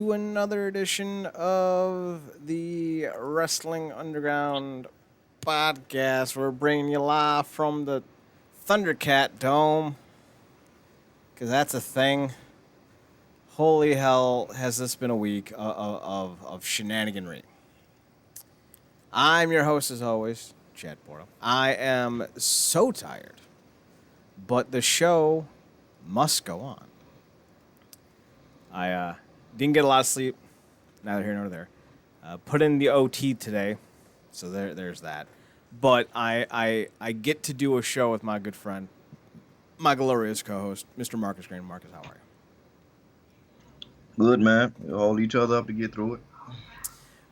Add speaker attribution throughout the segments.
Speaker 1: to another edition of the Wrestling Underground podcast. We're bringing you live from the Thundercat Dome because that's a thing. Holy hell, has this been a week of shenaniganry. I'm your host, as always, Chad Portal. I am so tired, but the show must go on. I didn't get a lot of sleep, neither here nor there. Put in the OT today, so there's that. But I get to do a show with my good friend, my glorious co-host, Mr. Marcus Green. Marcus, how are you?
Speaker 2: Good, man. We hold each other up to get through it.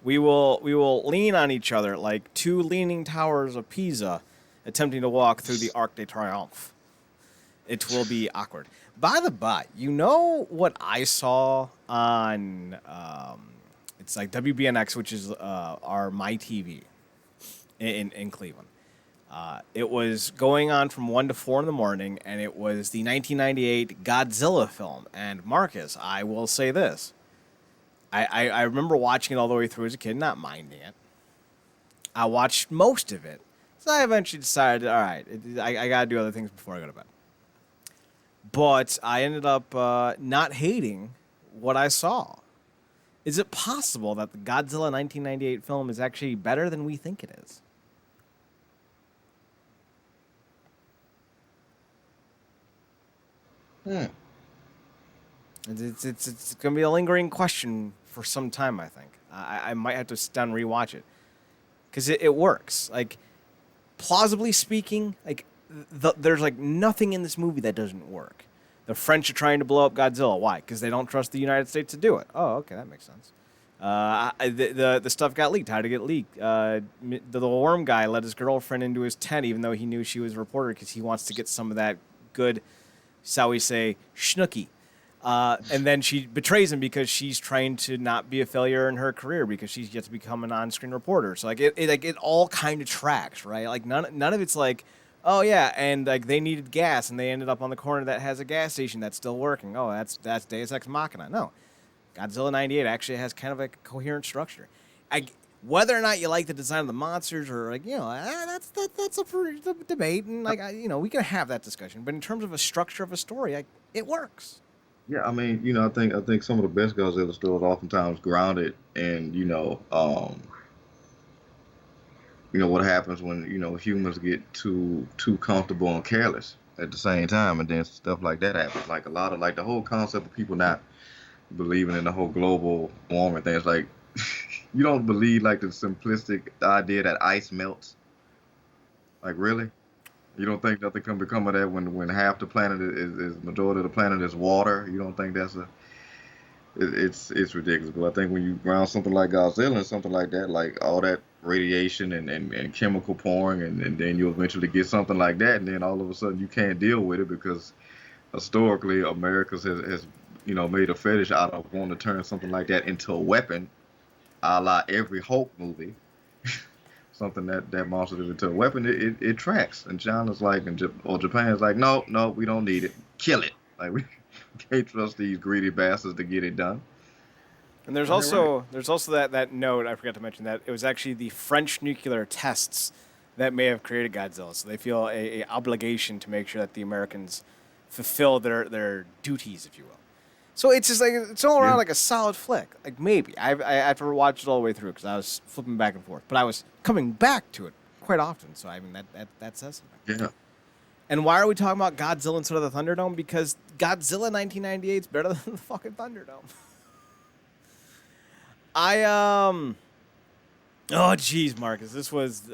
Speaker 1: We will lean on each other like two leaning towers of Pisa, attempting to walk through the Arc de Triomphe. It will be awkward. By the by, you know what I saw on it's like WBNX, which is our My TV in Cleveland. It was going on from 1 to 4 in the morning, and it was the 1998 Godzilla film. And Marcus, I will say this. I remember watching it all the way through as a kid, not minding it. I watched most of it. So I eventually decided, all right, I got to do other things before I go to bed. But I ended up not hating what I saw. Is it possible that the Godzilla 1998 film is actually better than we think it is? It's going to be a lingering question for some time, I think. I might have to sit down and rewatch it. Because it works. Like, plausibly speaking, like, there's, like, nothing in this movie that doesn't work. The French are trying to blow up Godzilla. Why? Because they don't trust the United States to do it. Oh, okay, that makes sense. The stuff got leaked. How did it get leaked? The worm guy let his girlfriend into his tent even though he knew she was a reporter because he wants to get some of that good, shall we say, schnooky. And then she betrays him because she's trying to not be a failure in her career because she's yet to become an on-screen reporter. So like it all kind of tracks, right? Like none of it's like, oh yeah, and like they needed gas and they ended up on the corner that has a gas station that's still working. Oh, that's Deus Ex Machina. No, Godzilla '98 actually has kind of a coherent structure. Whether or not you like the design of the monsters or like that's up for debate and like we can have that discussion. But in terms of a structure of a story, it works.
Speaker 2: Yeah, I mean, I think some of the best Godzilla stories oftentimes grounded in, what happens when, humans get too comfortable and careless at the same time, and then stuff like that happens. Like a lot of like the whole concept of people not believing in the whole global warming thing. It's like you don't believe like the simplistic idea that ice melts. Like really? You don't think nothing can become of that when half the planet is majority of the planet is water? You don't think it's ridiculous. But I think when you ground something like Godzilla and something like that, like all that radiation and chemical pouring, and then you eventually get something like that, and then all of a sudden you can't deal with it because historically America has made a fetish out of wanting to turn something like that into a weapon, a la every Hulk movie. Something that monster is into a weapon, it tracks. And China's like, or Japan's like, no, no, we don't need it. Kill it. Like we can't trust these greedy bastards to get it done.
Speaker 1: And there's
Speaker 2: And they're right.
Speaker 1: also that note I forgot to mention that it was actually the French nuclear tests that may have created Godzilla. So they feel a obligation to make sure that the Americans fulfill their duties, if you will. So it's just like it's all around
Speaker 2: Yeah.
Speaker 1: like a solid flick. Like maybe I've never watched it all the way through because I was flipping back and forth, but I was coming back to it quite often. So I mean that says something.
Speaker 2: Yeah.
Speaker 1: And why are we talking about Godzilla instead of the Thunderdome? Because Godzilla 1998 is better than the fucking Thunderdome. I Oh jeez, Marcus, this was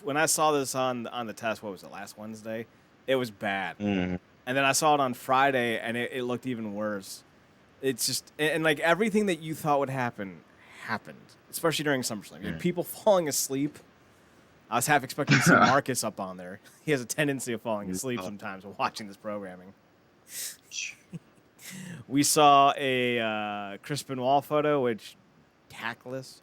Speaker 1: when I saw this on the test. What was it, last Wednesday? It was bad,
Speaker 2: Hmm.
Speaker 1: and then I saw it on Friday, and it looked even worse. It's just and like everything that you thought would happen happened, especially during SummerSlam. You had people falling asleep. I was half expecting to see Marcus up on there. He has a tendency of falling asleep sometimes while watching this programming. We saw a Chris Benoit photo, which tactless.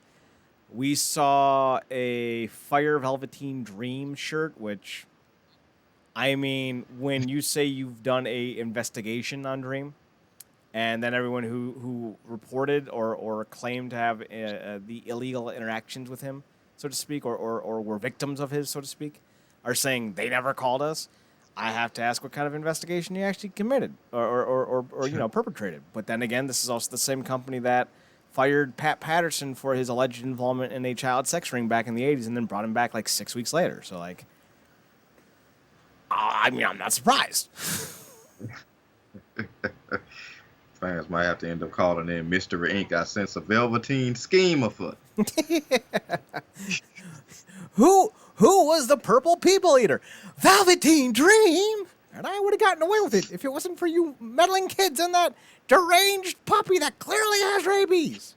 Speaker 1: We saw a Fire Velveteen Dream shirt, which, I mean, when you say you've done a investigation on Dream, and then everyone who reported or claimed to have the illegal interactions with him, so to speak, or were victims of his, so to speak, are saying they never called us. I have to ask what kind of investigation he actually committed or perpetrated. But then again, this is also the same company that fired Pat Patterson for his alleged involvement in a child sex ring back in the 80s and then brought him back like 6 weeks later. So, like, I'm not surprised.
Speaker 2: Fans might have to end up calling in Mystery Inc. I sense a velveteen scheme afoot.
Speaker 1: Who was the purple people eater? Velveteen Dream! And I would have gotten away with it if it wasn't for you meddling kids and that deranged puppy that clearly has rabies.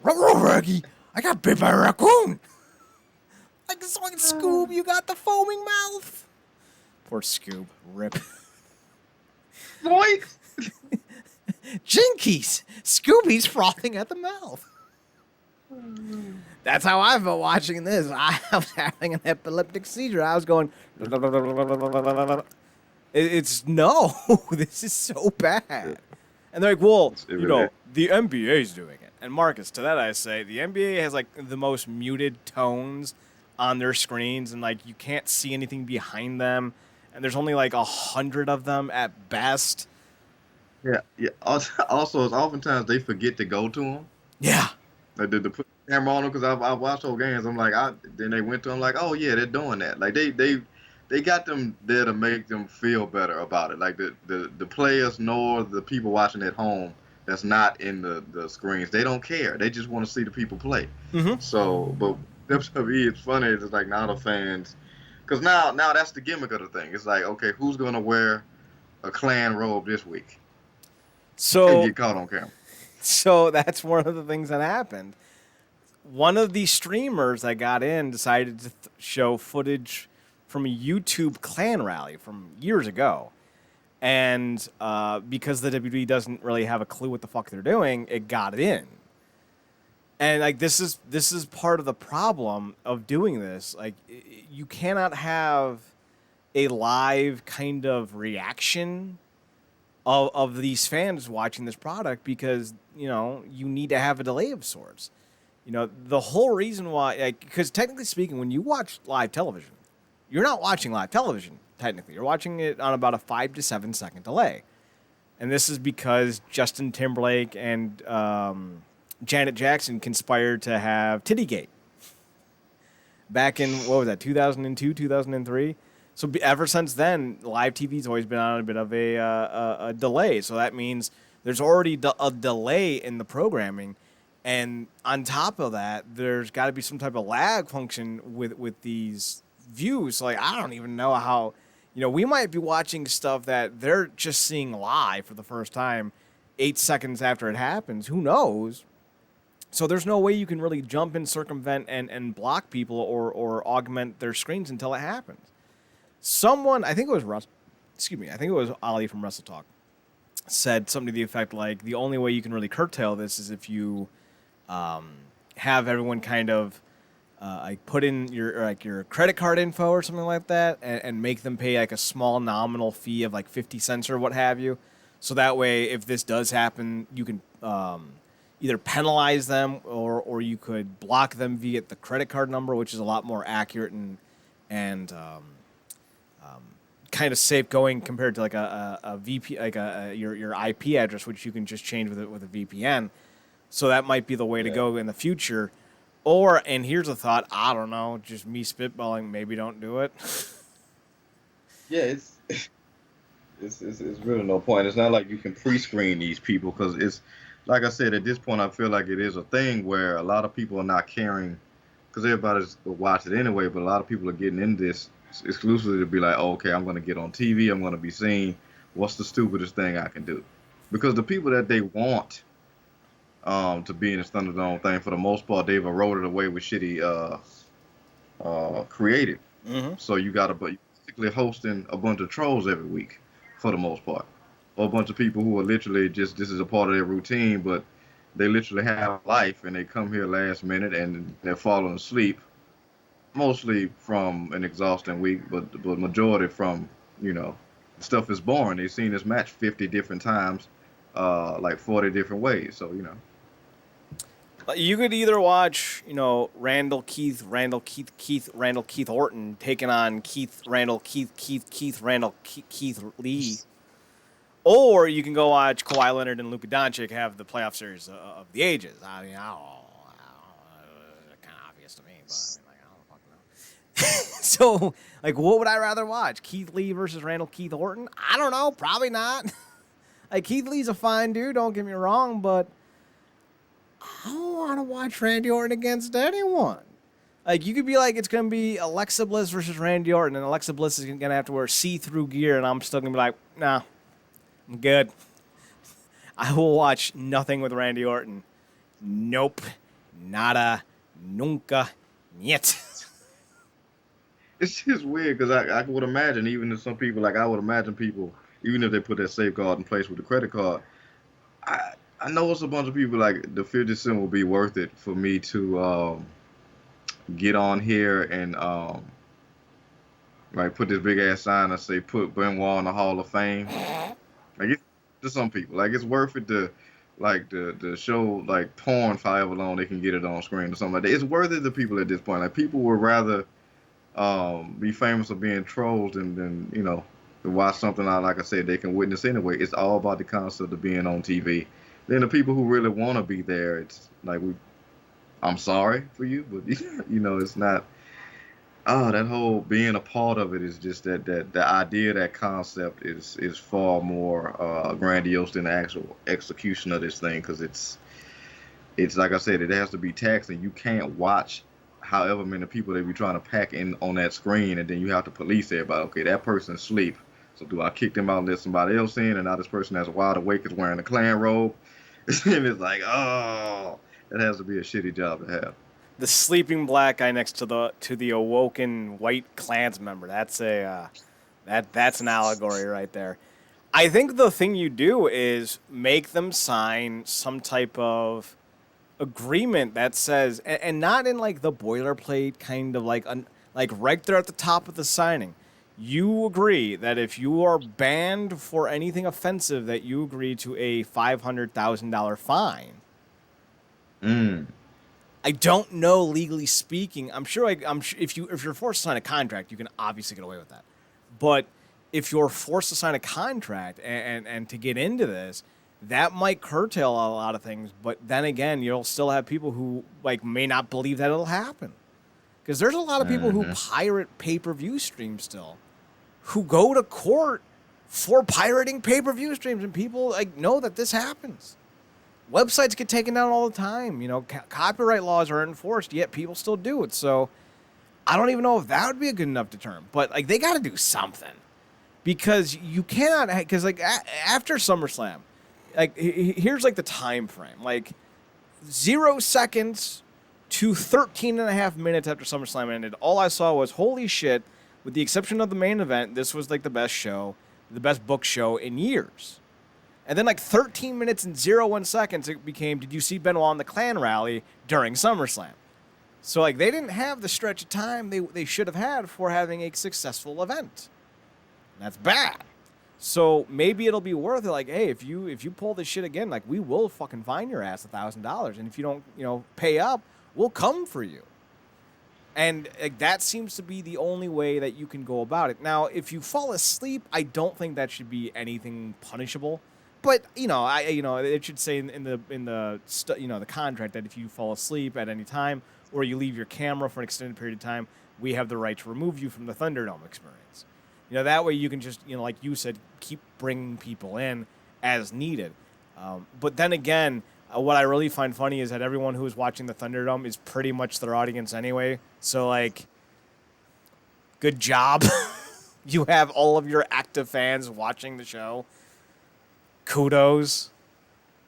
Speaker 1: Raggy, I got bit by a raccoon. Like Scoob, you got the foaming mouth. Poor Scoob. Rip.
Speaker 2: Boink!
Speaker 1: Jinkies! Scooby's frothing at the mouth. That's how I felt watching this. I was having an epileptic seizure. I was going... It's no. This is so bad. And they're like, well, the NBA's doing it. And Marcus, to that I say, the NBA has like the most muted tones on their screens, and like you can't see anything behind them. And there's only like 100 of them at best.
Speaker 2: Yeah. Also, it's oftentimes they forget to go to them.
Speaker 1: Yeah.
Speaker 2: Like to put the camera on them, because I've watched whole games. I'm like, then they went to them like, oh yeah, they're doing that. Like they got them there to make them feel better about it. Like the players nor the people watching at home that's not in the screens, they don't care. They just want to see the people play. Mm-hmm. So, but WWE, it's funny. It's like now the fans, because now that's the gimmick of the thing. It's like, okay, who's gonna wear a Klan robe this week?
Speaker 1: So
Speaker 2: and get caught on camera.
Speaker 1: So that's one of the things that happened. One of the streamers that got in decided to show footage from a YouTube Klan rally from years ago. And because the WWE doesn't really have a clue what the fuck they're doing, it got in. And like this is part of the problem of doing this. Like you cannot have a live kind of reaction of these fans watching this product because, you need to have a delay of sorts. The whole reason why, because technically speaking, when you watch live television, you're not watching live television, technically. You're watching it on about a 5 to 7 second delay. And this is because Justin Timberlake and Janet Jackson conspired to have Tittygate back in, 2002, 2003? So ever since then, live TV's always been on a bit of a delay. So that means there's already a delay in the programming. And on top of that, there's got to be some type of lag function with these views. So, I don't even know how, we might be watching stuff that they're just seeing live for the first time 8 seconds after it happens. Who knows? So there's no way you can really jump in, circumvent, and block people or augment their screens until it happens. Someone, I think it was Ali from Wrestle Talk, said something to the effect like the only way you can really curtail this is if you have everyone kind of put in your credit card info or something like that and make them pay like a small nominal fee of like 50 cents or what have you. So that way, if this does happen, you can either penalize them or you could block them via the credit card number, which is a lot more accurate and kind of safe going compared to like a VP, like your IP address, which you can just change with a VPN. So that might be the way to go in the future. Or, and here's a thought, I don't know, just me spitballing, maybe don't do it.
Speaker 2: Yeah, it's really no point. It's not like you can pre-screen these people because it's, like I said, at this point I feel like it is a thing where a lot of people are not caring because everybody's going to watch it anyway, but a lot of people are getting into this exclusively to be like, oh, okay, I'm going to get on TV, I'm going to be seen. What's the stupidest thing I can do? Because the people that they want to be in this Thunderdome thing, for the most part, they've eroded away with shitty creative. Mm-hmm. So you got to basically hosting a bunch of trolls every week, for the most part. Or a bunch of people who are literally just, this is a part of their routine, but they literally have life and they come here last minute and they're falling asleep. Mostly from an exhausting week, but majority from, stuff is boring. They've seen this match 50 different times, like 40 different ways. So,
Speaker 1: You could either watch, Randall Keith, Randall Keith Orton taking on Keith, Randall Keith, Randall Keith Lee. Or you can go watch Kawhi Leonard and Luka Doncic have the playoff series of the ages. I mean, I don't know. Kind of obvious to me, but I don't fucking know. So, what would I rather watch? Keith Lee versus Randall Keith Orton? I don't know. Probably not. Keith Lee's a fine dude, don't get me wrong, but I don't want to watch Randy Orton against anyone. You could be like, it's going to be Alexa Bliss versus Randy Orton, and Alexa Bliss is going to have to wear see-through gear, and I'm still going to be like, nah. I'm good. I will watch nothing with Randy Orton. Nope. Nada. Nunca. Niet.
Speaker 2: it's just weird because I would imagine, even if some people, I would imagine people, even if they put that safeguard in place with the credit card, I know it's a bunch of people like the 50 cent will be worth it for me to get on here and put this big ass sign that say put Benoit in the Hall of Fame. It's to some people, it's worth it to to show porn for however long they can get it on screen or something like that. It's worth it to people at this point. People would rather be famous for being trolls than to watch something like I said they can witness anyway. It's all about the concept of being on TV. Then the people who really want to be there, it's I'm sorry for you, but it's not. That whole being a part of it is just that the idea, that concept is far more grandiose than the actual execution of this thing, because it's like I said, it has to be taxing. You can't watch however many people they be trying to pack in on that screen, and then you have to police everybody. Okay, that person's asleep, so do I kick them out and let somebody else in? And now this person that's wide awake is wearing a Klan robe, and it's that has to be a shitty job to have.
Speaker 1: The sleeping black guy next to the awoken white Klans member. That's that's an allegory right there. I think the thing you do is make them sign some type of agreement that says, and not in the boilerplate kind of right there at the top of the signing. You agree that if you are banned for anything offensive, that you agree to a $500,000 fine. I don't know, legally speaking. I'm sure if you're forced to sign a contract, you can obviously get away with that. But if you're forced to sign a contract and to get into this, that might curtail a lot of things. But then again, you'll still have people who may not believe that it'll happen, because there's a lot of people who pirate pay-per-view streams still, who go to court for pirating pay-per-view streams, and people know that this happens. Websites get taken down all the time. Copyright laws are enforced, yet people still do it. So I don't even know if that would be a good enough deterrent. But they got to do something, because you cannot. Because after SummerSlam, here's the time frame. 0 seconds to 13.5 minutes after SummerSlam ended, all I saw was, holy shit! With the exception of the main event, this was the best show, the best book show in years. And then 13 minutes and 1 seconds, it became, did you see Benoit in the Klan rally during SummerSlam? So they didn't have the stretch of time they should have had for having a successful event. And that's bad. So maybe it'll be worth it. Hey, if you pull this shit again, we will fucking fine your ass $1,000. And if you don't, pay up, we'll come for you. And that seems to be the only way that you can go about it. Now, if you fall asleep, I don't think that should be anything punishable. But it should say in the contract that if you fall asleep at any time or you leave your camera for an extended period of time, we have the right to remove you from the Thunderdome experience. That way you can just like you said, keep bringing people in as needed. But then again, what I really find funny is that everyone who is watching the Thunderdome is pretty much their audience anyway. So good job. You have all of your active fans watching the show. Kudos.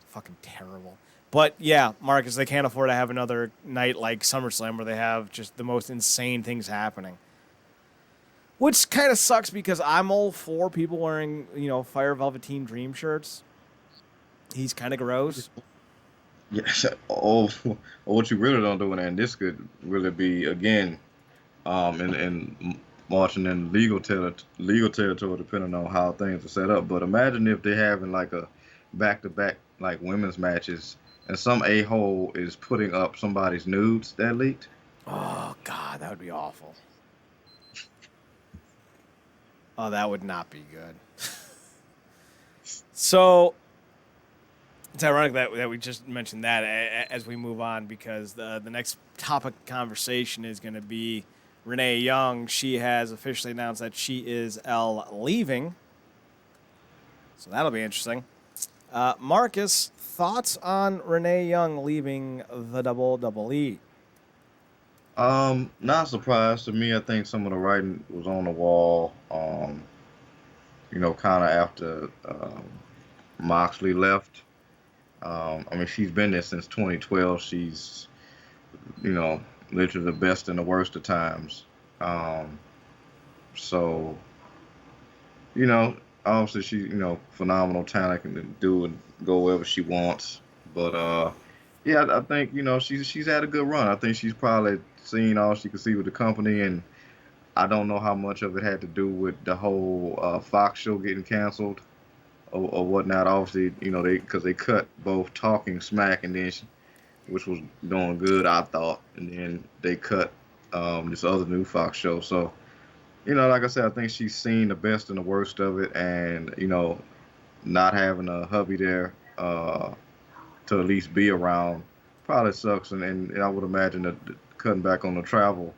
Speaker 1: Fucking terrible. But yeah, Marcus, they can't afford to have another night like SummerSlam where they have just the most insane things happening. Which kind of sucks, because I'm all for people wearing, Fire Velveteen Dream shirts. He's kind of gross.
Speaker 2: Yeah. What you really don't do, and this could really be, again, and marching in legal territory, depending on how things are set up. But imagine if they're having like a back-to-back like women's matches, and some a-hole is putting up somebody's nudes that leaked.
Speaker 1: Oh God, that would be awful. Oh, that would not be good. So it's ironic that we just mentioned that as we move on, because the next topic of conversation is going to be Renee Young. She has officially announced that she is leaving. So that'll be interesting. Marcus, thoughts on Renee Young leaving the WWE?
Speaker 2: Not surprised to me. I think some of the writing was on the wall. Kind of after Moxley left. I mean, she's been there since 2012. She's, literally the best and the worst of times. So, you know, obviously she, phenomenal talent, can do and go wherever she wants. But yeah, I think she's had a good run. I think she's probably seen all she could see with the company, and I don't know how much of it had to do with the whole Fox show getting canceled or whatnot. Obviously, because they cut both Talking Smack and then which was doing good, I thought, and then they cut this other new Fox show. So, like I said, I think she's seen the best and the worst of it, and not having a hubby there to at least be around probably sucks, and I would imagine that cutting back on the travel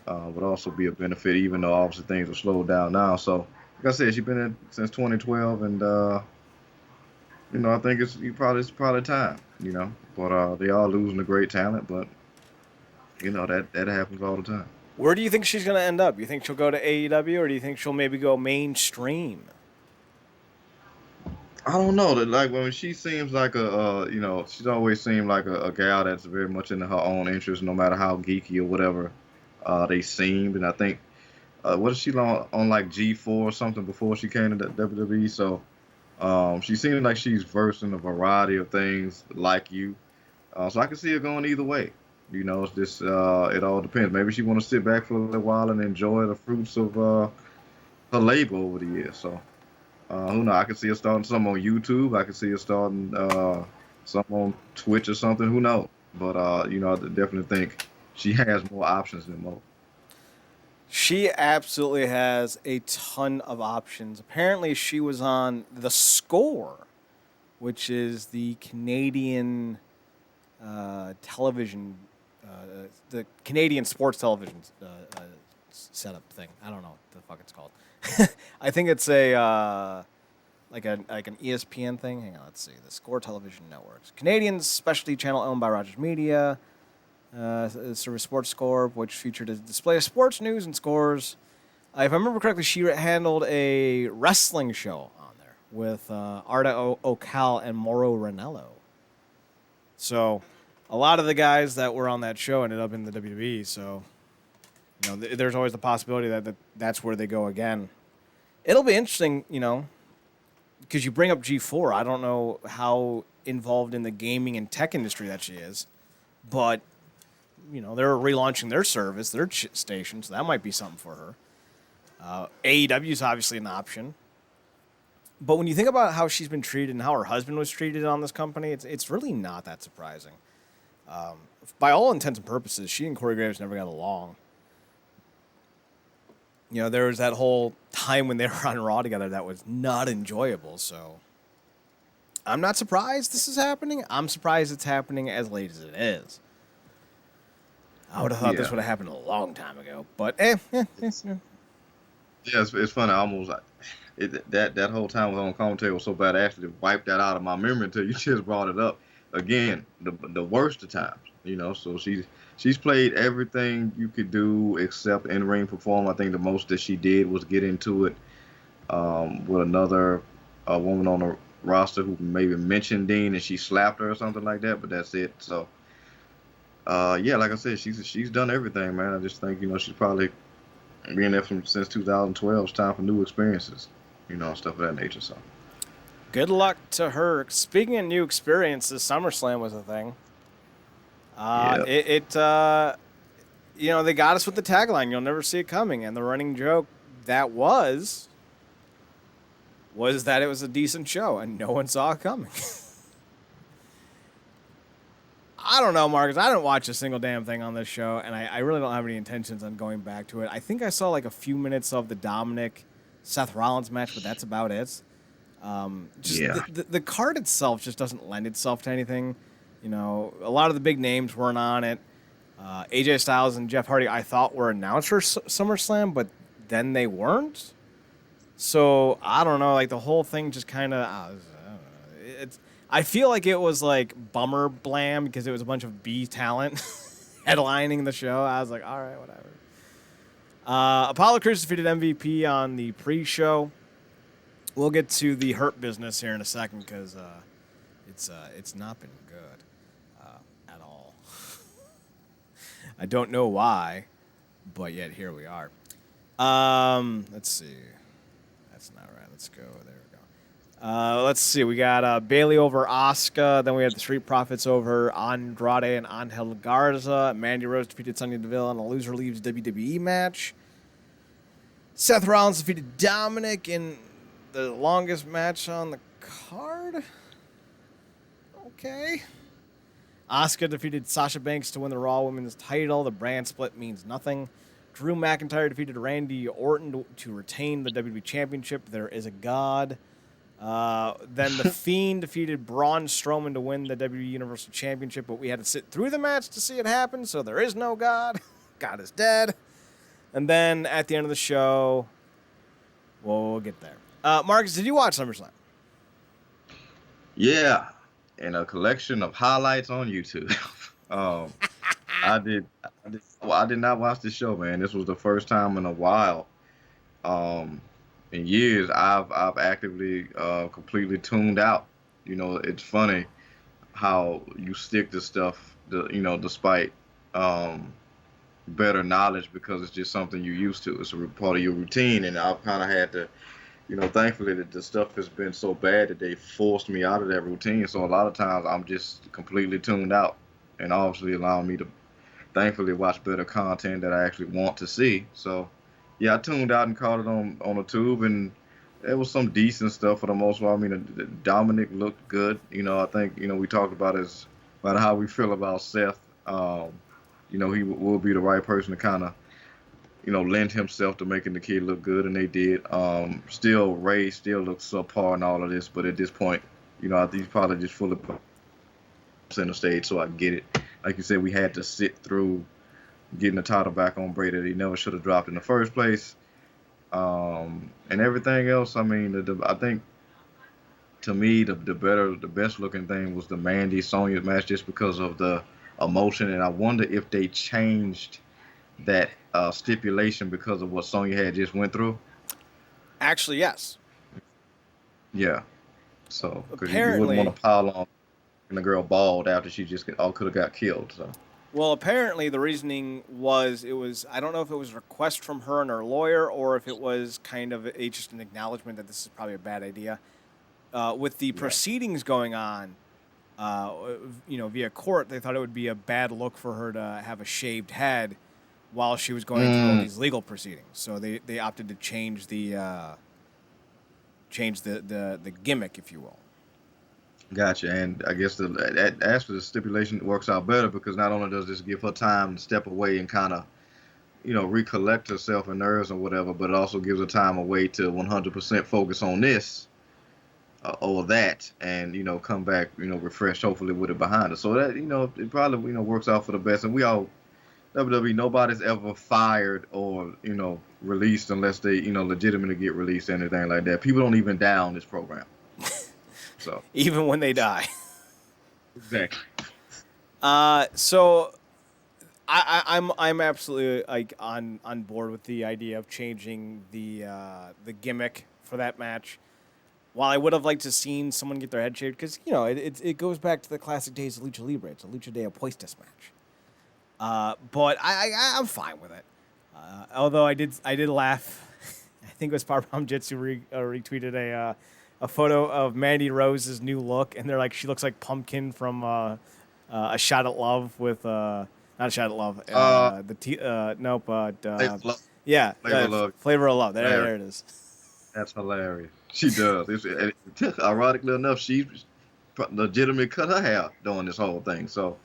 Speaker 2: would also be a benefit, even though obviously things are slowed down now. So, like I said, she's been in since 2012, and I think it's probably time. But they are losing a great talent, but that happens all the time.
Speaker 1: Where do you think she's going to end up? You think she'll go to AEW, or do you think she'll maybe go mainstream?
Speaker 2: I don't know. Like when she seems like she's always seemed like a gal that's very much into her own interests, no matter how geeky or whatever they seemed. And I think what is she on like G4 or something before she came to the WWE? So she seems like she's versed in a variety of things like you. So I can see her going either way. It's just it all depends. Maybe she want to sit back for a little while and enjoy the fruits of her labor over the years. So who knows? I can see her starting some on YouTube. I can see her starting some on Twitch or something. Who knows? But I definitely think she has more options than most.
Speaker 1: She absolutely has a ton of options. Apparently, she was on The Score, which is the Canadian television, the Canadian sports television setup thing. I don't know what the fuck it's called. I think it's a like an ESPN thing. Hang on, let's see. The Score Television Networks, Canadian specialty channel owned by Rogers Media. Service Sports Corp, which featured a display of sports news and scores. If I remember correctly, she handled a wrestling show on there with Arda Ocal and Mauro Ranallo. So a lot of the guys that were on that show ended up in the WWE. So there's always the possibility that that's where they go again. It'll be interesting, because you bring up G4. I don't know how involved in the gaming and tech industry that she is, but they're relaunching their service, their station, so that might be something for her. AEW is obviously an option. But when you think about how she's been treated and how her husband was treated on this company, it's really not that surprising. By all intents and purposes, she and Corey Graves never got along. There was that whole time when they were on Raw together that was not enjoyable, so I'm not surprised this is happening. I'm surprised it's happening as late as it is. I would have thought this would have happened a long time ago, but
Speaker 2: Yeah, it's funny. I almost that whole time was on commentary was so bad. I actually wiped that out of my memory until you just brought it up. Again, the worst of times. So she's played everything you could do except in-ring perform. I think the most that she did was get into it with another woman on the roster who maybe mentioned Dean and she slapped her or something like that. But that's it. So. Yeah, like I said, she's done everything, man. I just think she's probably being there since 2012. It's time for new experiences, stuff of that nature. So,
Speaker 1: good luck to her. Speaking of new experiences, SummerSlam was a thing. they got us with the tagline, "You'll never see it coming," and the running joke that was that it was a decent show, and no one saw it coming. I don't know, Marcus. I didn't watch a single damn thing on this show, and I really don't have any intentions on going back to it. I think I saw like a few minutes of the Dominic Seth Rollins match, but that's about it. The card itself just doesn't lend itself to anything. A lot of the big names weren't on it. AJ Styles and Jeff Hardy, I thought, were announced for SummerSlam, but then they weren't. So I don't know. Like the whole thing just kind of, I feel like it was like bummer blam because it was a bunch of B talent headlining the show. I was like, all right, whatever. Apollo Crews defeated MVP on the pre-show. We'll get to the Hurt Business here in a second because it's not been good at all. I don't know why, but yet here we are. Let's see. That's not right. Let's go. There we go. Let's see. We got Bailey over Asuka. Then we had the Street Profits over Andrade and Angel Garza. Mandy Rose defeated Sonya Deville in a loser leaves WWE match. Seth Rollins defeated Dominic in the longest match on the card. Okay. Asuka defeated Sasha Banks to win the Raw Women's title. The brand split means nothing. Drew McIntyre defeated Randy Orton to retain the WWE Championship. There is a God. Then The Fiend defeated Braun Strowman to win the WWE Universal Championship, but we had to sit through the match to see it happen, so there is no God. God is dead. And then at the end of the show, we'll get there. Marcus, did you watch SummerSlam?
Speaker 2: Yeah, and a collection of highlights on YouTube. I did not watch the show, man. This was the first time in a while, in years, I've actively completely tuned out. It's funny how you stick to stuff, despite better knowledge because it's just something you're used to. It's a part of your routine, and I've kind of had to, thankfully that the stuff has been so bad that they forced me out of that routine. So a lot of times I'm just completely tuned out, and obviously allowing me to, thankfully, watch better content that I actually want to see. So, yeah, I tuned out and caught it on a tube, and there was some decent stuff for the most part. I mean, Dominic looked good. I think, we talked about how we feel about Seth. He will be the right person to kind of, lend himself to making the kid look good, and they did. Ray still looks subpar in all of this, but at this point, I think he's probably just fully center stage, so I get it. Like you said, we had to sit through getting the title back on Bray that he never should have dropped in the first place, and everything else. I mean, I think to me the best looking thing was the Mandy Sonya match, just because of the emotion, and I wonder if they changed that stipulation because of what Sonya had just went through.
Speaker 1: Actually, yes.
Speaker 2: Yeah. So because you wouldn't want to pile on. And the girl bawled after she just could have got killed. So,
Speaker 1: well, apparently the reasoning was I don't know if it was a request from her and her lawyer, or if it was kind of just an acknowledgement that this is probably a bad idea. With the proceedings going on, via court, they thought it would be a bad look for her to have a shaved head while she was going through all these legal proceedings. So they opted to change the gimmick, if you will.
Speaker 2: Gotcha, and I guess as for the stipulation, it works out better because not only does this give her time to step away and kind of, recollect herself and nerves or whatever, but it also gives her time away to 100% focus on this or that, and come back, refreshed, hopefully with it behind her. So that it probably works out for the best. And we all WWE, nobody's ever fired or released unless they legitimately get released or anything like that. People don't even die on this program. So
Speaker 1: even when they die.
Speaker 2: Exactly.
Speaker 1: So I'm absolutely like on board with the idea of changing the gimmick for that match. While I would have liked to seen someone get their head shaved, because it goes back to the classic days of Lucha Libre. It's a Lucha de Apuestas match. But I'm fine with it. Although I did laugh. I think it was Powerbomb Jitsu retweeted a photo of Mandy Rose's new look, and they're like, she looks like Pumpkin from A Shot at Love with Not Shadow Love. Nope.
Speaker 2: Flavor of Love.
Speaker 1: Yeah.
Speaker 2: Flavor of Love.
Speaker 1: Flavor of Love. There it is.
Speaker 2: That's hilarious. She does. Ironically enough, she legitimately cut her hair during this whole thing. So,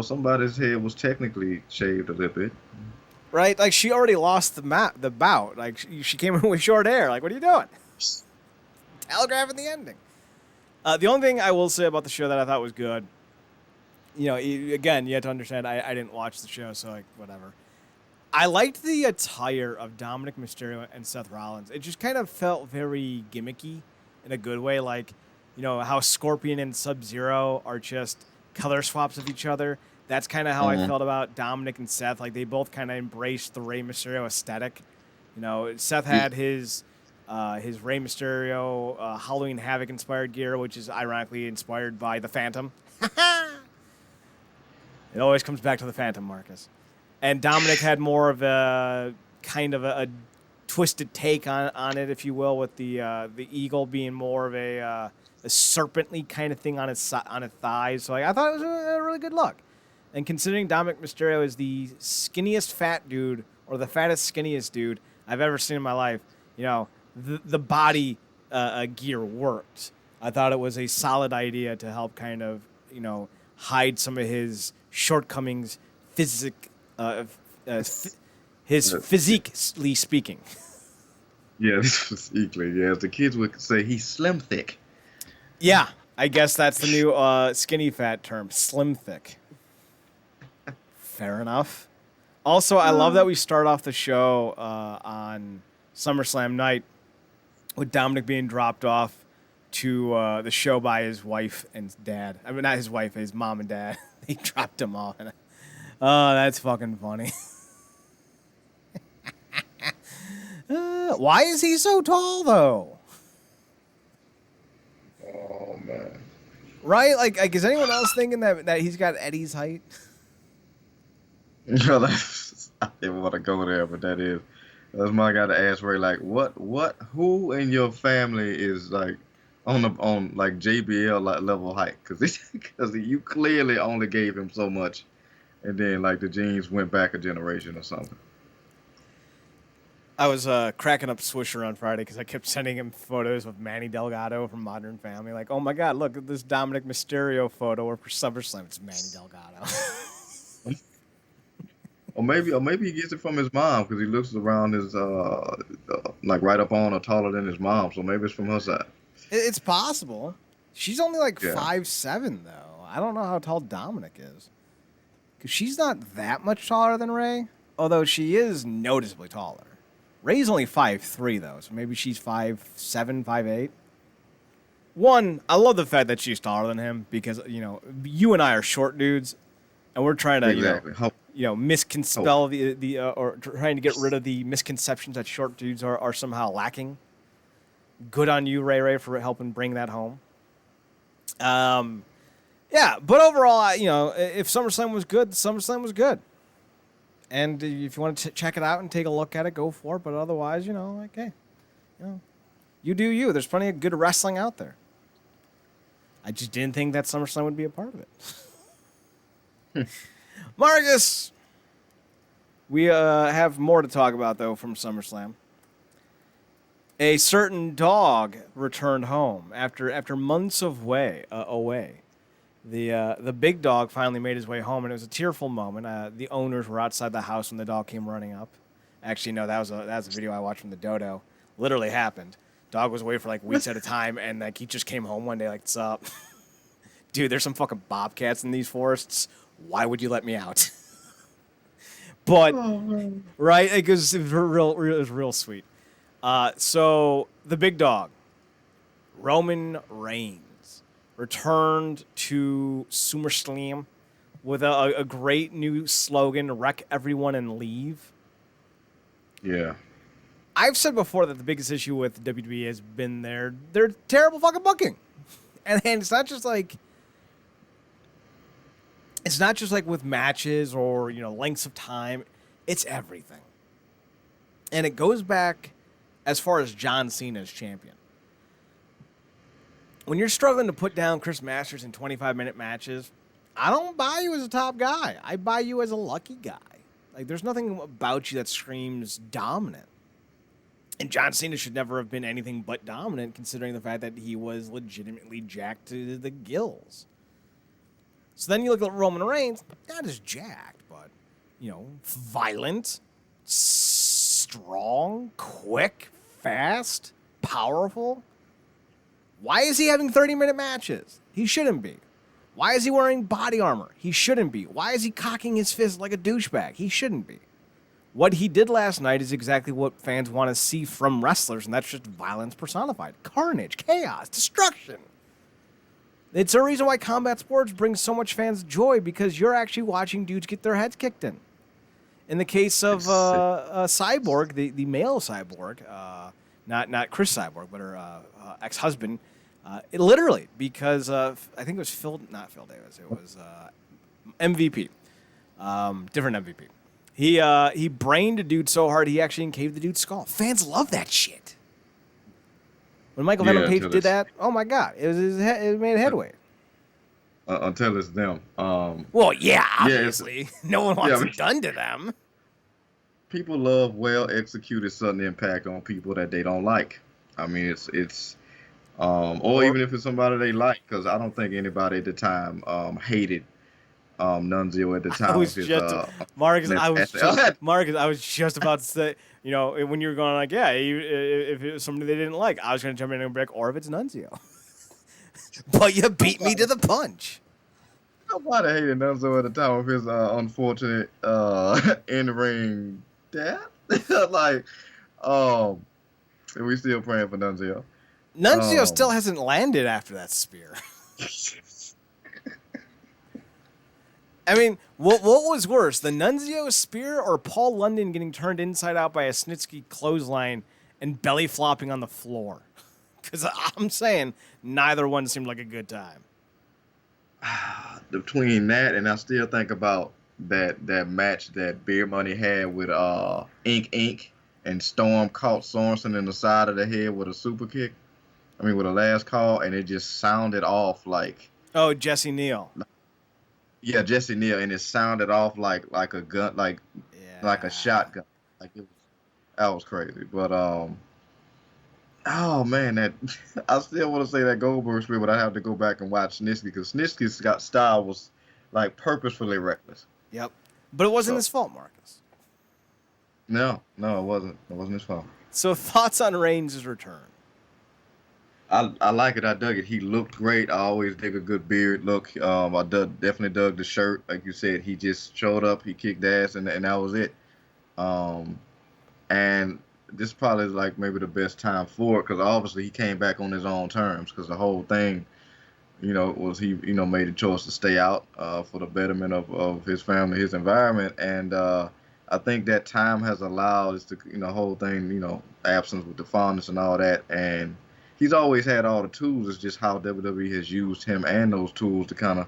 Speaker 2: somebody's head was technically shaved a little bit.
Speaker 1: Right? Like, she already lost the bout. Like, she came in with short hair. Like, what are you doing? Telegraphing the ending. The only thing I will say about the show that I thought was good, again, you have to understand, I didn't watch the show, so, like, whatever. I liked the attire of Dominic Mysterio and Seth Rollins. It just kind of felt very gimmicky in a good way. Like, how Scorpion and Sub-Zero are just color swaps of each other. That's kind of how I felt about Dominic and Seth. Like, they both kind of embraced the Rey Mysterio aesthetic. Seth had his Rey Mysterio Halloween Havoc inspired gear, which is ironically inspired by the Phantom. It always comes back to the Phantom, Marcus. And Dominic had more of a kind of a twisted take on it, if you will, with the eagle being more of a serpently kind of thing on his thighs. So I thought it was a really good look. And considering Dominic Mysterio is the skinniest fat dude, or the fattest skinniest dude I've ever seen in my life, the body gear worked. I thought it was a solid idea to help kind of hide some of his shortcomings, physiquely speaking.
Speaker 2: Yeah, physically. Yeah, as the kids would say, he's slim thick.
Speaker 1: Yeah, I guess that's the new skinny fat term, slim thick. Fair enough. Also, I love that we start off the show on SummerSlam night with Dominic being dropped off to the show by his wife and dad. I mean, not his wife, his mom and dad. They dropped him off. And that's fucking funny. Why is he so tall, though?
Speaker 2: Oh, man.
Speaker 1: Right? Like is anyone else thinking that he's got Eddie's height?
Speaker 2: I didn't want to go there, but that's my got to ask Ray, like, who in your family is like on like JBL level height? Because you clearly only gave him so much, and then like the genes went back a generation or something.
Speaker 1: I was cracking up Swisher on Friday because I kept sending him photos of Manny Delgado from Modern Family. Like, oh my God, look at this Dominic Mysterio photo or for SummerSlam. It's Manny Delgado.
Speaker 2: Or maybe he gets it from his mom because he looks around his like right up on or taller than his mom. So maybe it's from her side.
Speaker 1: It's possible. She's only like 5'7" though. I don't know how tall Dominic is. Because she's not that much taller than Ray. Although she is noticeably taller. Ray's only 5'3" though. So maybe she's 5'7", 5'8". One, I love the fact that she's taller than him because, you and I are short dudes. And we're trying to,
Speaker 2: exactly.
Speaker 1: misconspel or trying to get rid of the misconceptions that short dudes are somehow lacking. Good on you, Ray, for helping bring that home. Yeah, but overall, if SummerSlam was good, SummerSlam was good. And if you want to check it out and take a look at it, go for it. But otherwise, you do you. There's plenty of good wrestling out there. I just didn't think that SummerSlam would be a part of it. Marcus, we have more to talk about, though, from SummerSlam. A certain dog returned home after months away. The big dog finally made his way home, and it was a tearful moment. The owners were outside the house when the dog came running up. Actually, no, that was a video I watched from the dodo. Literally happened. Dog was away for like weeks at a time, and like he just came home one day like, "What's up, dude? There's some fucking bobcats in these forests. Why would you let me out?" But right, it was real sweet. So the big dog, Roman Reigns, returned to SummerSlam with a great new slogan: "Wreck everyone and leave."
Speaker 2: Yeah.
Speaker 1: I've said before that the biggest issue with WWE has been their terrible fucking booking, and it's not just like with matches or lengths of time. It's everything, and it goes back as far as John Cena as champion. When you're struggling to put down Chris Masters in 25-minute matches, I don't buy you as a top guy. I buy you as a lucky guy. Like, there's nothing about you that screams dominant. And John Cena should never have been anything but dominant, considering the fact that he was legitimately jacked to the gills. So then you look at Roman Reigns, not as jacked, but, violent, strong, quick, fast, powerful. Why is he having 30-minute matches? He shouldn't be. Why is he wearing body armor? He shouldn't be. Why is he cocking his fist like a douchebag? He shouldn't be. What he did last night is exactly what fans want to see from wrestlers, and that's just violence personified. Carnage, chaos, destruction. It's a reason why combat sports brings so much fans joy, because you're actually watching dudes get their heads kicked in. In the case of Cyborg, the male Cyborg, not Chris Cyborg, but her ex-husband, it literally, because I think it was not Phil Davis, it was MVP, different MVP. He brained a dude so hard he actually encaved the dude's skull. Fans love that shit. When Michael Venom Page did that, oh my god, it made headway.
Speaker 2: Until it's them.
Speaker 1: Well, yeah, obviously, no one wants it done to them.
Speaker 2: People love well-executed sudden impact on people that they don't like. I mean, it's or even if it's somebody they like, because I don't think anybody at the time hated Nunzio at the time.
Speaker 1: Marcus, I was just about to say, when you were going like, yeah, if it was somebody they didn't like, I was going to jump in and be like, or if it's Nunzio. But you beat me to the punch.
Speaker 2: Nobody hated Nunzio at the time of his unfortunate in-ring death. Like, we still praying for Nunzio.
Speaker 1: Nunzio still hasn't landed after that spear. I mean, what was worse, the Nunzio spear or Paul London getting turned inside out by a Snitsky clothesline and belly flopping on the floor? Because I'm saying neither one seemed like a good time.
Speaker 2: Between that and I still think about that match that Beer Money had with Ink and Storm caught Sorensen in the side of the head with a super kick. I mean, with a last call, and it just sounded off like...
Speaker 1: Oh, Jesse Neal.
Speaker 2: Yeah, Jesse Neal, and it sounded off like a gun, like a shotgun. Like that was crazy. But oh man, that I still want to say that Goldberg spear, but I have to go back and watch Snitsky, because Snitsky's style was like purposefully reckless.
Speaker 1: Yep, but it wasn't his fault, Marcus.
Speaker 2: No, it wasn't. It wasn't his fault.
Speaker 1: So thoughts on Reigns' return?
Speaker 2: I like it. I dug it. He looked great. I always dig a good beard look. I definitely dug the shirt. Like you said, he just showed up. He kicked ass, and that was it. And this probably is like maybe the best time for it, because obviously he came back on his own terms, because the whole thing, was he, made a choice to stay out for the betterment of his family, his environment. And I think that time has allowed us to, whole thing, absence with the fondness and all that. And he's always had all the tools. It's just how WWE has used him and those tools to kind of,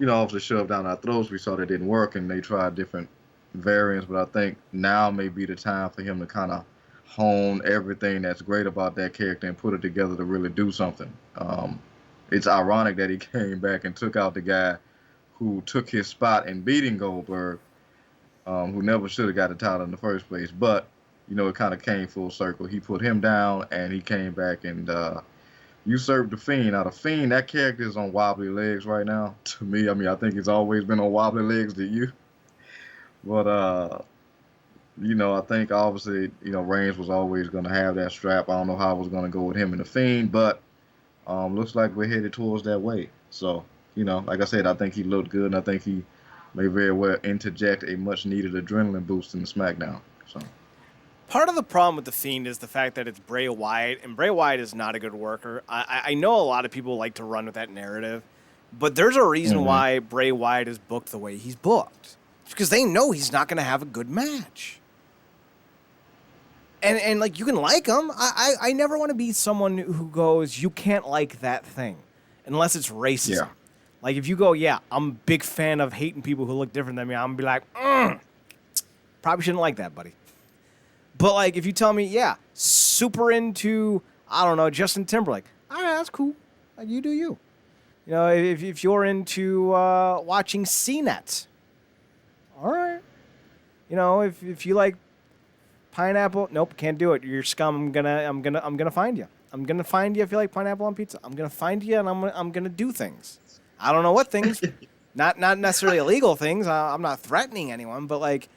Speaker 2: obviously shove down our throats. We saw that didn't work, and they tried different variants. But I think now may be the time for him to kind of hone everything that's great about that character and put it together to really do something. It's ironic that he came back and took out the guy who took his spot in beating Goldberg, who never should have got the title in the first place. But it kind of came full circle. He put him down, and he came back and usurped the Fiend. Now, the Fiend, that character is on wobbly legs right now. To me, I mean, I think he's always been on wobbly legs to you. But, I think obviously, Reigns was always going to have that strap. I don't know how it was going to go with him and the Fiend, but looks like we're headed towards that way. So, like I said, I think he looked good, and I think he may very well interject a much-needed adrenaline boost in the SmackDown. So.
Speaker 1: Part of the problem with The Fiend is the fact that it's Bray Wyatt, and Bray Wyatt is not a good worker. I know a lot of people like to run with that narrative, but there's a reason why Bray Wyatt is booked the way he's booked. It's because they know he's not going to have a good match. And like, you can like him. I never want to be someone who goes, you can't like that thing, unless it's racism. Yeah. Like, if you go, yeah, I'm a big fan of hating people who look different than me, I'm going to be like, probably shouldn't like that, buddy. But, like, if you tell me, yeah, super into, I don't know, Justin Timberlake, all right, that's cool. Like, you do you. You know, if you're into watching CNET, all right. You know, if you like pineapple, nope, can't do it. You're scum. I'm gonna find you. I'm gonna find you if you like pineapple on pizza. I'm gonna find you and I'm gonna do things. I don't know what things. Not necessarily illegal things. I'm not threatening anyone, but like,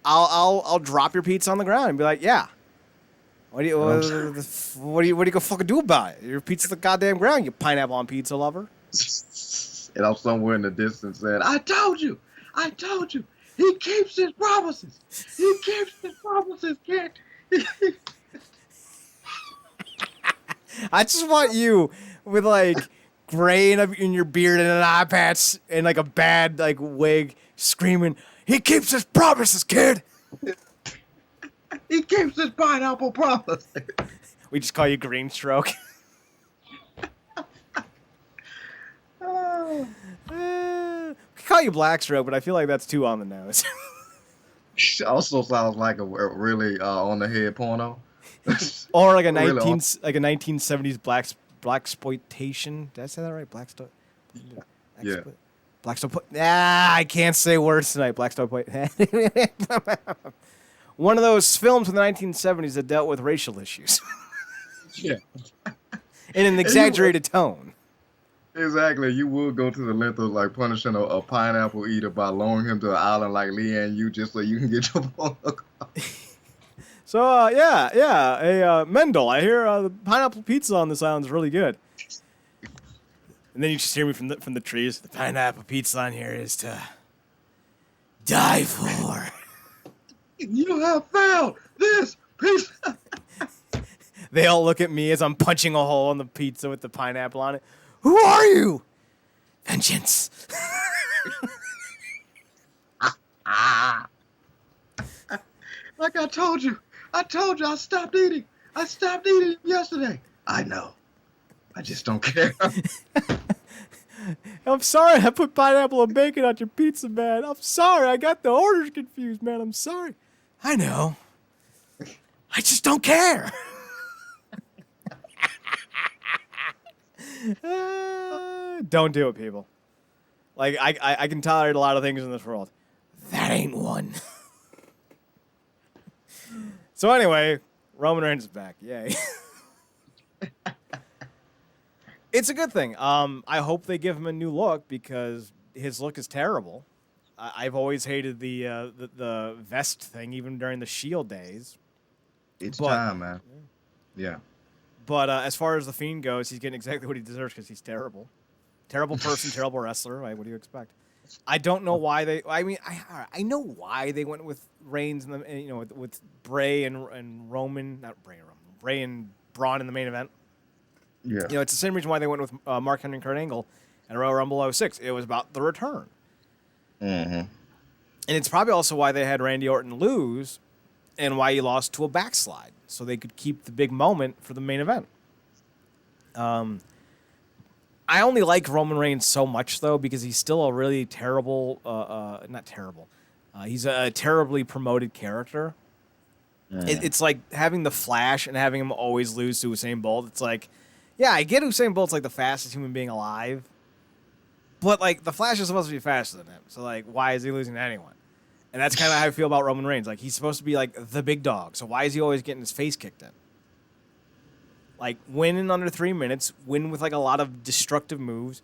Speaker 1: I'll drop your pizza on the ground and be like, yeah. What do you go fucking do about it? Your pizza's the goddamn ground, you pineapple on pizza lover.
Speaker 2: And I'm somewhere in the distance saying, I told you. He keeps his promises. Kid.
Speaker 1: I just want you with like gray in your beard and an eye patch and like a bad like wig screaming, he keeps his promises, kid.
Speaker 2: He keeps his pineapple promise.
Speaker 1: We just call you Green Stroke. We call you Black Stroke, but I feel like that's too on the nose.
Speaker 2: Also sounds like a really on the head porno.
Speaker 1: Or like a 1970s black exploitation. Did I say that right?
Speaker 2: Yeah.
Speaker 1: Black I can't say words tonight. Black One of those films from the 1970s that dealt with racial issues.
Speaker 2: Yeah.
Speaker 1: In an exaggerated tone.
Speaker 2: Exactly. You would go to the length of like punishing a pineapple eater by lowering him to an island like Leanne Yu just so you can get your point across.
Speaker 1: So, Hey, Mendel, I hear the pineapple pizza on this island is really good. And then you just hear me from the trees. The pineapple pizza on here is to die for.
Speaker 2: You have found this pizza.
Speaker 1: They all look at me as I'm punching a hole in the pizza with the pineapple on it. Who are you? Vengeance.
Speaker 2: Like I told you I stopped eating. I stopped eating yesterday. I know. I just don't care.
Speaker 1: I'm sorry I put pineapple and bacon on your pizza, man. I'm sorry. I got the orders confused, man. I'm sorry. I know. I just don't care. Don't do it, people. Like, I can tolerate a lot of things in this world. That ain't one. So anyway, Roman Reigns is back. Yay. It's a good thing. I hope they give him a new look because his look is terrible. I've always hated the vest thing, even during the Shield days.
Speaker 2: It's time, man. Yeah.
Speaker 1: But as far as The Fiend goes, he's getting exactly what he deserves because he's terrible. Terrible person, terrible wrestler. Right? What do you expect? I don't know why they. I mean, I know why they went with Reigns and with Bray and Roman, not Bray and Roman, Bray and Braun in the main event.
Speaker 2: Yeah.
Speaker 1: It's the same reason why they went with Mark Henry and Kurt Angle and Royal Rumble 06. It was about the return.
Speaker 2: Mm-hmm.
Speaker 1: And it's probably also why they had Randy Orton lose and why he lost to a backslide, so they could keep the big moment for the main event. I only like Roman Reigns so much, though, because he's still a really terrible, not terrible, he's a terribly promoted character. It's like having the Flash and having him always lose to Usain Bolt. It's like, yeah, I get Usain Bolt's like the fastest human being alive, but like the Flash is supposed to be faster than him. So like, why is he losing to anyone? And that's kind of how I feel about Roman Reigns. Like, he's supposed to be like the big dog. So why is he always getting his face kicked in? Like, win in under 3 minutes, win with like a lot of destructive moves.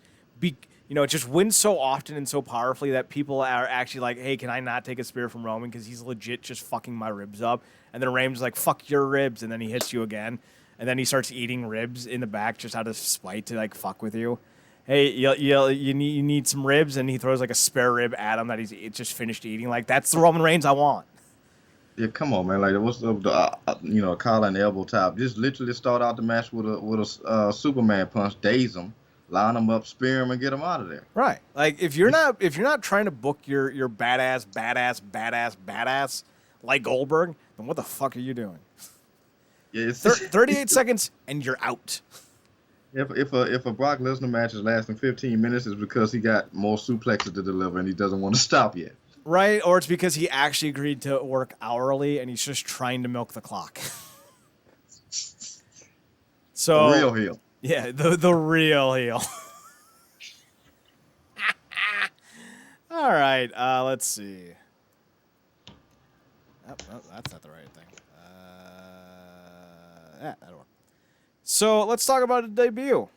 Speaker 1: Just win so often and so powerfully that people are actually like, hey, can I not take a spear from Roman because he's legit just fucking my ribs up? And then Reigns is like, fuck your ribs, and then he hits you again. And then he starts eating ribs in the back just out of spite to like fuck with you. Hey, you need some ribs, and he throws like a spare rib at him that he's just finished eating. Like, that's the Roman Reigns I want.
Speaker 2: Yeah, come on, man. Like, what's up the collar and elbow top? Just literally start out the match with a Superman punch, daze him, line him up, spear him, and get him out of there.
Speaker 1: Right. Like, if you're not trying to book your badass like Goldberg, then what the fuck are you doing?
Speaker 2: Yeah, it's
Speaker 1: 38 seconds and you're out.
Speaker 2: If a Brock Lesnar match is lasting 15 minutes, it's because he got more suplexes to deliver and he doesn't want to stop yet.
Speaker 1: Right, or it's because he actually agreed to work hourly and he's just trying to milk the clock. So
Speaker 2: The real heel.
Speaker 1: Yeah, the real heel. right. Let's see. Oh, no, that's not the right thing. Yeah, that'll work. So let's talk about a debut.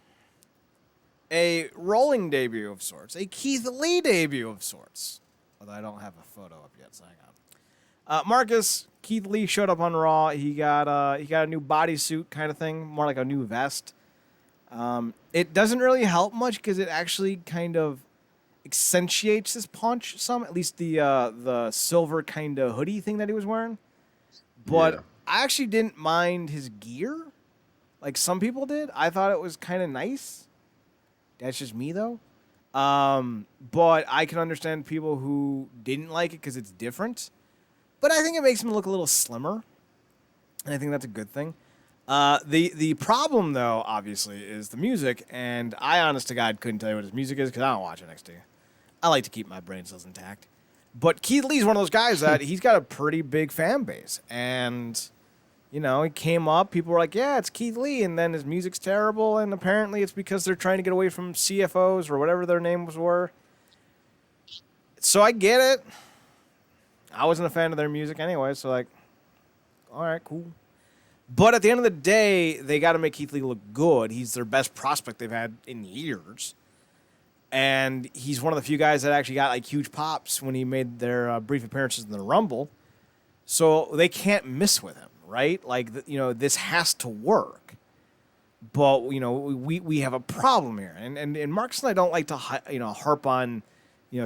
Speaker 1: A rolling debut of sorts. A Keith Lee debut of sorts. Although I don't have a photo up yet, so hang on. Marcus, Keith Lee showed up on Raw. He got a new bodysuit kind of thing, more like a new vest. It doesn't really help much because it actually kind of accentuates his punch some. At least the silver kind of hoodie thing that he was wearing. But
Speaker 2: Yeah.
Speaker 1: I actually didn't mind his gear, like some people did. I thought it was kind of nice. That's just me though. But I can understand people who didn't like it because it's different. But I think it makes him look a little slimmer, and I think that's a good thing. The problem, though, obviously, is the music, and I, honest to God, couldn't tell you what his music is because I don't watch NXT. I like to keep my brain cells intact. But Keith Lee's one of those guys that he's got a pretty big fan base, and, you know, he came up, people were like, yeah, it's Keith Lee, and then his music's terrible, and apparently it's because they're trying to get away from CFOs or whatever their names were. So I get it. I wasn't a fan of their music anyway, so like, all right, cool. But at the end of the day, they got to make Keith Lee look good. He's their best prospect they've had in years. And he's one of the few guys that actually got like huge pops when he made their brief appearances in the Rumble. So they can't miss with him, right? Like, you know, this has to work. But, you know, we have a problem here. And Marcus and I don't like to, harp on,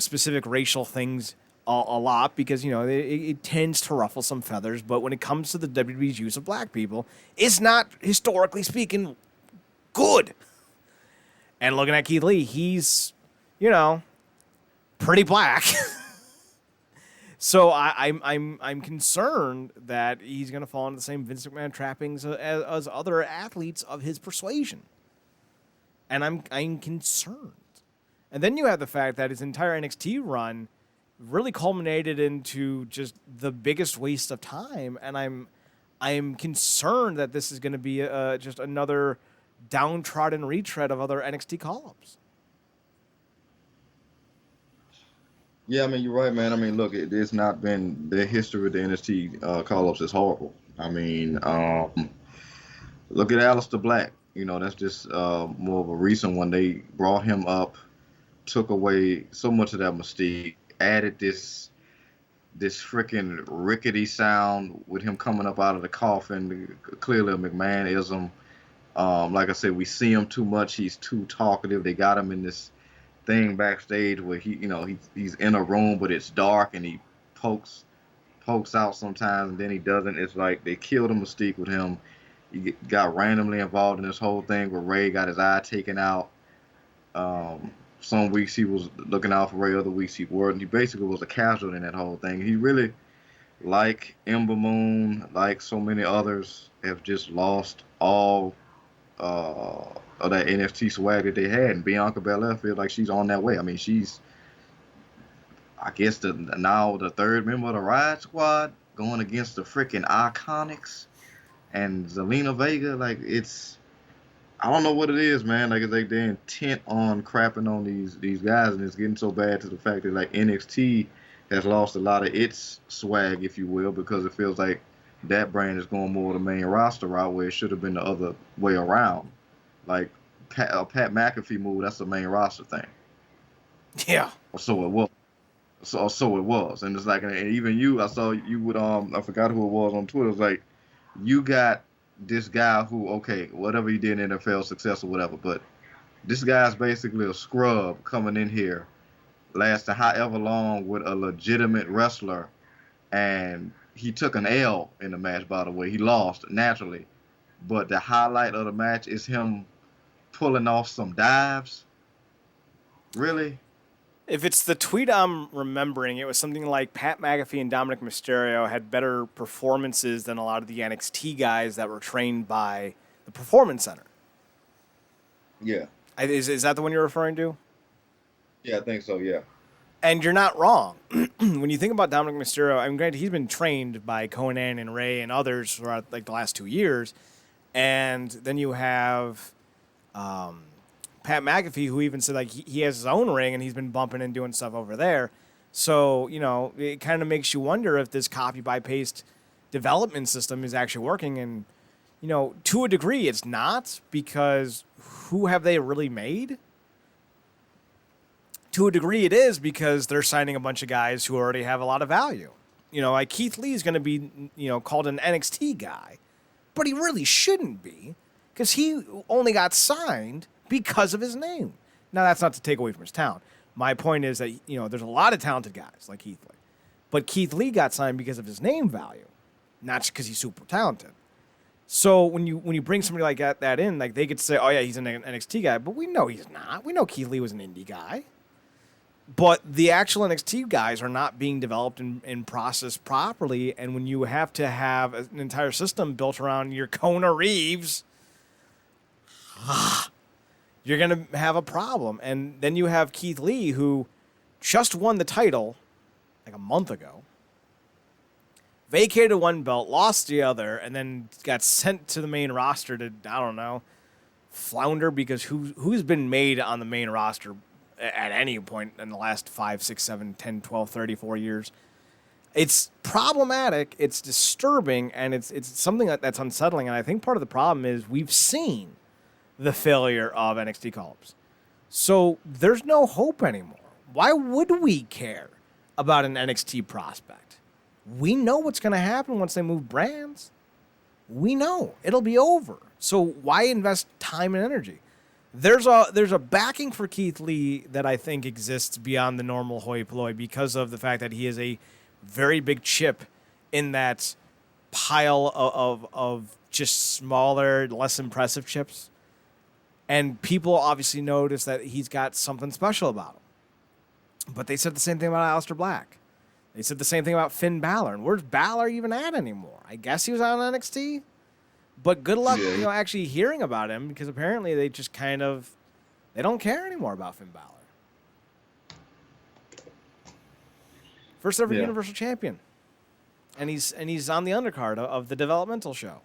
Speaker 1: specific racial things a lot because, it tends to ruffle some feathers. But when it comes to the WWE's use of black people, it's not, historically speaking, good. And looking at Keith Lee, he's, pretty black. So I'm concerned that he's going to fall into the same Vince McMahon trappings as other athletes of his persuasion. And I'm concerned. And then you have the fact that his entire NXT run really culminated into just the biggest waste of time, and I'm concerned that this is going to be just another downtrodden retread of other NXT call-ups.
Speaker 2: Yeah, I mean, you're right, man. I mean, look, it's not been the history of the NXT call-ups is horrible. I mean, look at Aleister Black. That's just more of a recent one. They brought him up, took away so much of that mystique, added this freaking rickety sound with him coming up out of the coffin, clearly a McMahonism. Like I said, we see him too much. He's too talkative. They got him in this thing backstage where he's in a room, but it's dark and he pokes out sometimes, and then he doesn't. It's like they killed the mystique with him. He got randomly involved in this whole thing where Ray got his eye taken out. Some weeks he was looking out for Ray, other weeks he wasn't. He basically was a casualty in that whole thing. He really, like Ember Moon, like so many others, have just lost all of that NXT swag that they had. And Bianca Belair feels like she's on that way. I mean, she's, I guess, now the third member of the Riot Squad going against the freaking Iconics and Zelina Vega. Like, it's, I don't know what it is, man. Like, it's like they're intent on crapping on these guys, and it's getting so bad to the fact that like NXT has lost a lot of its swag, if you will, because it feels like that brand is going more the main roster route where it should have been the other way around. Like Pat McAfee move, that's the main roster thing.
Speaker 1: Yeah.
Speaker 2: Or so it was. So it was, and it's like, and even you, I saw you would I forgot who it was on Twitter. It was like, you got this guy who, okay, whatever he did in NFL, success or whatever, but this guy's basically a scrub coming in here, lasting however long with a legitimate wrestler, and he took an L in the match, by the way. He lost, naturally, but the highlight of the match is him pulling off some dives. Really?
Speaker 1: If it's the tweet I'm remembering, it was something like Pat McAfee and Dominic Mysterio had better performances than a lot of the NXT guys that were trained by the Performance Center.
Speaker 2: Yeah.
Speaker 1: Is that the one you're referring to?
Speaker 2: Yeah, I think so, yeah.
Speaker 1: And you're not wrong. When you think about Dominic Mysterio, I mean, granted, he's been trained by Conan and Ray and others throughout like the last 2 years. And then you have Pat McAfee, who even said like he has his own ring and he's been bumping and doing stuff over there. So, it kind of makes you wonder if this copy by paste development system is actually working. And, to a degree, it's not, because who have they really made? To a degree, it is, because they're signing a bunch of guys who already have a lot of value. Like Keith Lee is going to be, called an NXT guy, but he really shouldn't be, because he only got signed because of his name. Now, that's not to take away from his talent. My point is that, there's a lot of talented guys like Keith Lee. But Keith Lee got signed because of his name value, not just because he's super talented. So when you bring somebody like that in, like, they could say, oh, yeah, he's an NXT guy. But we know he's not. We know Keith Lee was an indie guy. But the actual NXT guys are not being developed and processed properly. And when you have to have an entire system built around your Kona Reeves, you're going to have a problem. And then you have Keith Lee, who just won the title like a month ago, vacated one belt, lost the other, and then got sent to the main roster to, I don't know, flounder, because who's been made on the main roster at any point in the last 5, 6, 7, 10, 12, 34 years. It's problematic, it's disturbing, and it's something that's unsettling. And I think part of the problem is we've seen the failure of NXT call-ups. So there's no hope anymore. Why would we care about an NXT prospect? We know what's going to happen once they move brands. We know it'll be over. So why invest time and energy? There's a backing for Keith Lee that I think exists beyond the normal hoi polloi, because of the fact that he is a very big chip in that pile of just smaller, less impressive chips. And people obviously notice that he's got something special about him. But they said the same thing about Aleister Black. They said the same thing about Finn Balor. And where's Balor even at anymore? I guess he was on NXT. But good luck, actually hearing about him, because apparently they just they don't care anymore about Finn Balor. First ever Universal Champion. And he's on the undercard of the developmental show.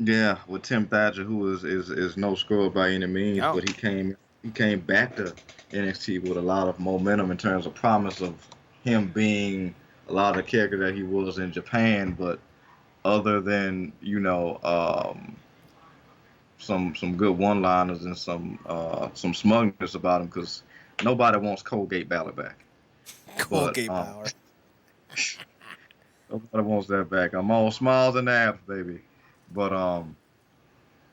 Speaker 2: Yeah, with Tim Thatcher, who is no scrub by any means, but he came back to NXT with a lot of momentum in terms of promise of him being a lot of the character that he was in Japan, but other than some good one-liners and some smugness about him, because nobody wants Colgate Balor back.
Speaker 1: Colgate Balor.
Speaker 2: Nobody wants that back. I'm all smiles and abs, baby. But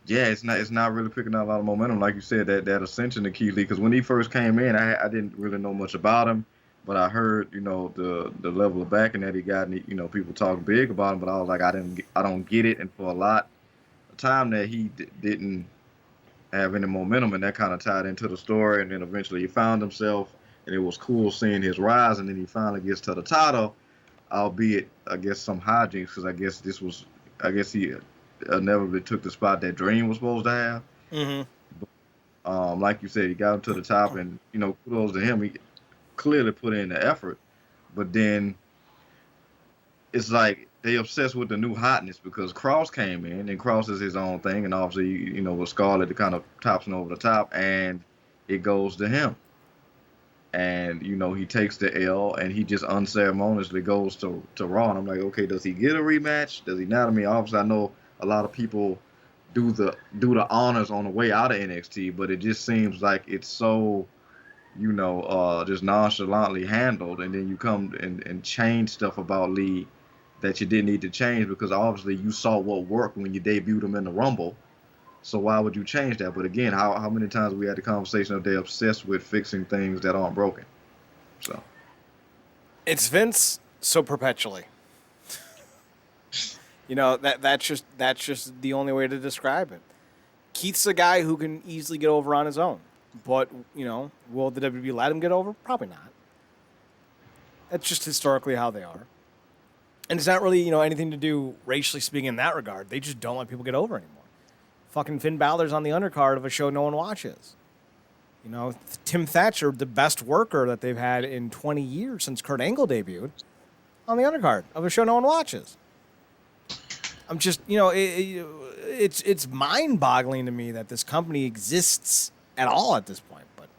Speaker 2: it's not really picking up a lot of momentum, like you said, that ascension to Keith Lee. Because when he first came in, I didn't really know much about him, but I heard the level of backing that he got, and people talk big about him. But I was like, I don't get it. And for a lot of time that he didn't have any momentum, and that kind of tied into the story. And then eventually he found himself, and it was cool seeing his rise. And then he finally gets to the title, albeit I guess some hijinks, because I guess he inevitably took the spot that Dream was supposed to have.
Speaker 1: Mm-hmm.
Speaker 2: But, like you said, he got him to the top, and kudos to him. He clearly put in the effort, but then it's like they obsessed with the new hotness, because Cross came in, and Cross is his own thing, and obviously with Scarlett, it kind of tops him over the top, and it goes to him, and he takes the L, and he just unceremoniously goes to Raw, and I'm like, okay, does he get a rematch? Does he not? I mean, obviously I know a lot of people do the honors on the way out of NXT, but it just seems like it's so just nonchalantly handled, and then you come and change stuff about Lee that you didn't need to change, because obviously you saw what worked when you debuted him in the Rumble. So why would you change that? But again, how many times we had the conversation of they're obsessed with fixing things that aren't broken? So
Speaker 1: it's Vince, so perpetually. That's just the only way to describe it. Keith's a guy who can easily get over on his own. But, will the WWE let him get over? Probably not. That's just historically how they are. And it's not really, anything to do racially speaking in that regard. They just don't let people get over anymore. Fucking Finn Balor's on the undercard of a show no one watches. Tim Thatcher, the best worker that they've had in 20 years since Kurt Angle debuted, on the undercard of a show no one watches. I'm just, it's mind-boggling to me that this company exists at all at this point. But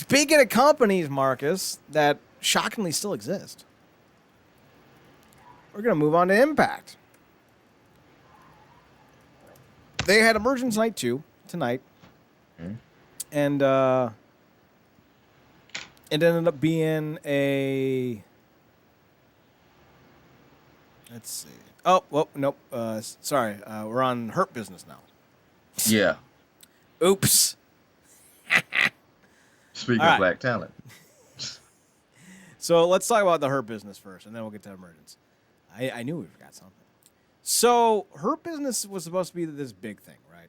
Speaker 1: Speaking of companies, Marcus, that shockingly still exist, we're going to move on to Impact. They had Emergence Night 2 tonight.
Speaker 2: Mm-hmm.
Speaker 1: And it ended up being a... Let's see. Oh, well, nope. Sorry. We're on Hurt Business now.
Speaker 2: Yeah.
Speaker 1: Oops.
Speaker 2: Speaking
Speaker 1: All
Speaker 2: of
Speaker 1: right.
Speaker 2: black talent.
Speaker 1: So let's talk about the Hurt Business first, and then we'll get to Emergence. I knew we forgot something. So Hurt Business was supposed to be this big thing, right?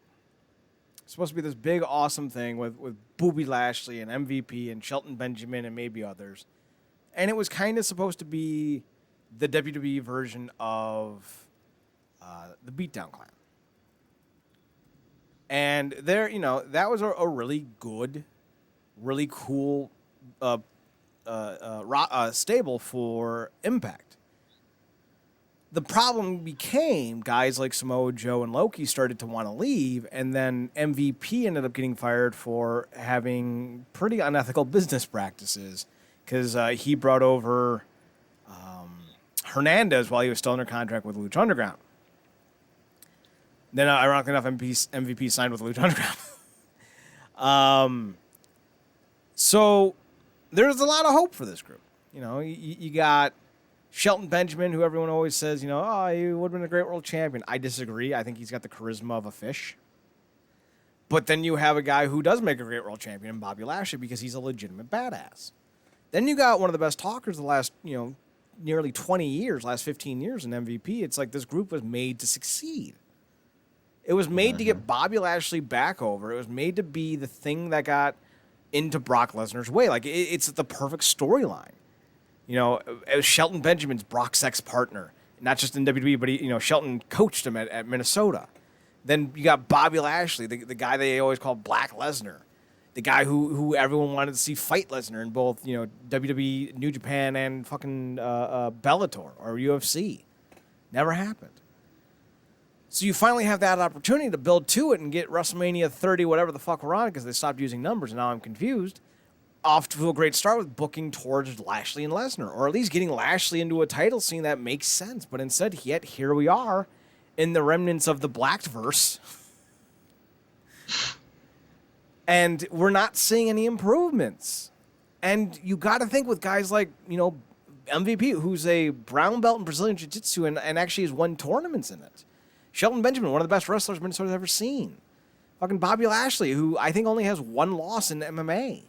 Speaker 1: Supposed to be this big, awesome thing with Bobby Lashley and MVP and Shelton Benjamin and maybe others. And it was kind of supposed to be the WWE version of the Beatdown Clan. And there, that was a really good, really cool stable for Impact. The problem became guys like Samoa Joe and Loki started to want to leave, and then MVP ended up getting fired for having pretty unethical business practices because he brought over Hernandez while he was still under contract with Lucha Underground. Then, ironically enough, MVP signed with Lucha Underground. So there's a lot of hope for this group. You got Shelton Benjamin, who everyone always says, he would have been a great world champion. I disagree. I think he's got the charisma of a fish. But then you have a guy who does make a great world champion, Bobby Lashley, because he's a legitimate badass. Then you got one of the best talkers the last, nearly 20 years, last 15 years in MVP. It's like this group was made to succeed. It was made to get Bobby Lashley back over. It was made to be the thing that got into Brock Lesnar's way. Like, it's the perfect storyline. Shelton Benjamin's Brock's ex-partner, not just in WWE, but Shelton coached him at Minnesota. Then you got Bobby Lashley, the guy they always call Black Lesnar, the guy who everyone wanted to see fight Lesnar in both WWE, New Japan, and fucking Bellator or UFC. Never happened. So you finally have that opportunity to build to it and get WrestleMania 30, whatever the fuck we're on, because they stopped using numbers, and now I'm confused. Off to a great start with booking towards Lashley and Lesnar, or at least getting Lashley into a title scene that makes sense. But instead, yet here we are in the remnants of the Blackverse, and we're not seeing any improvements. And you got to think with guys like, MVP, who's a brown belt in Brazilian Jiu-Jitsu and actually has won tournaments in it. Shelton Benjamin, one of the best wrestlers Minnesota's ever seen. Fucking Bobby Lashley, who I think only has one loss in MMA.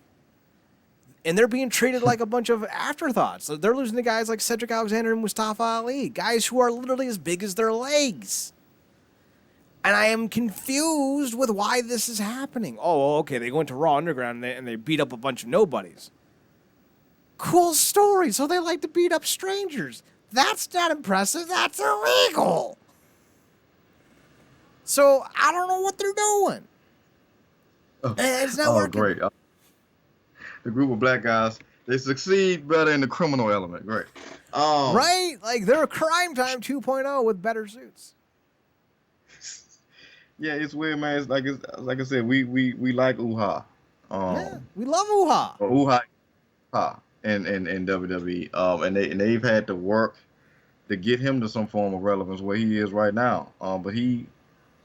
Speaker 1: And they're being treated like a bunch of afterthoughts. So they're losing to guys like Cedric Alexander and Mustafa Ali, guys who are literally as big as their legs. And I am confused with why this is happening. Oh, okay, they go into Raw Underground and they beat up a bunch of nobodies. Cool story, so they like to beat up strangers. That's not impressive, that's illegal. So I don't know what they're doing. It's not working.
Speaker 2: Great. The group of black guys, they succeed better in the criminal element. Great.
Speaker 1: Right? Like, they're a Crime Time 2.0 with better suits.
Speaker 2: Yeah, it's weird, man. It's like I said, we like Uha.
Speaker 1: Yeah, we love Uha.
Speaker 2: Uha in WWE. And they've had to work to get him to some form of relevance where he is right now. But he,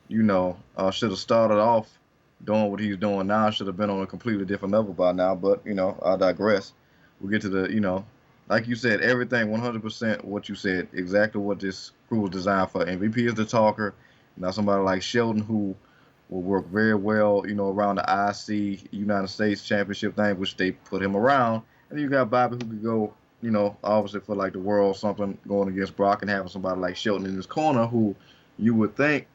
Speaker 2: should have started off doing what he's doing now. Should have been on a completely different level by now. But, I digress. We'll get to the, like you said, everything 100% what you said, exactly what this crew was designed for. MVP is the talker. Now somebody like Shelton who will work very well, around the IC United States Championship thing, which they put him around. And you got Bobby who could go, obviously for like the world, something going against Brock, and having somebody like Shelton in his corner who you would think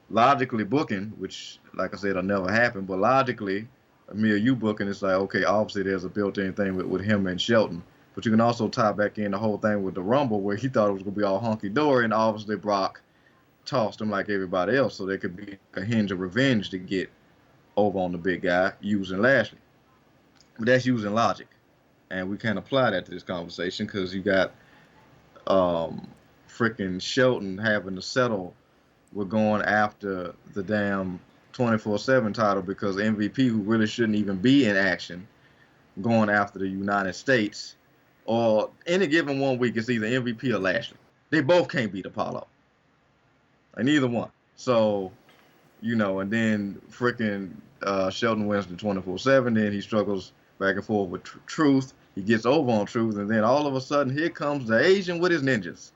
Speaker 2: logically booking, which like I said, will never happen, but logically, me or you booking, it's like, okay, obviously there's a built-in thing with him and Shelton. But you can also tie back in the whole thing with the Rumble where he thought it was going to be all hunky-dory, and obviously Brock tossed him like everybody else, so there could be a hinge of revenge to get over on the big guy using Lashley. But that's using logic. And we can't apply that to this conversation because you got freaking Shelton having to settle with going after the damn 24/7 title because MVP, who really shouldn't even be in action, going after the United States, or any given 1 week, it's either MVP or Lashley. They both can't beat Apollo, and neither one. So, and then freaking Shelton wins the 24/7. Then he struggles back and forth with Truth. He gets over on Truth, and then all of a sudden, here comes the Asian with his ninjas.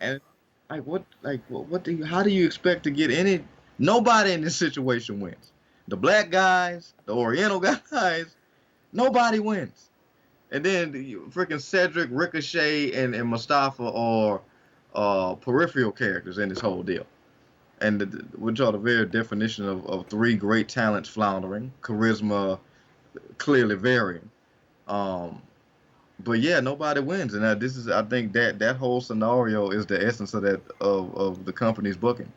Speaker 2: And how do you expect to get any? Nobody in this situation wins. The black guys, the Oriental guys, nobody wins. And then freaking Cedric, Ricochet, and Mustafa are peripheral characters in this whole deal. And which are the very definition of three great talents floundering, charisma clearly varying. But yeah, nobody wins, and I think that whole scenario is the essence of that of the company's booking.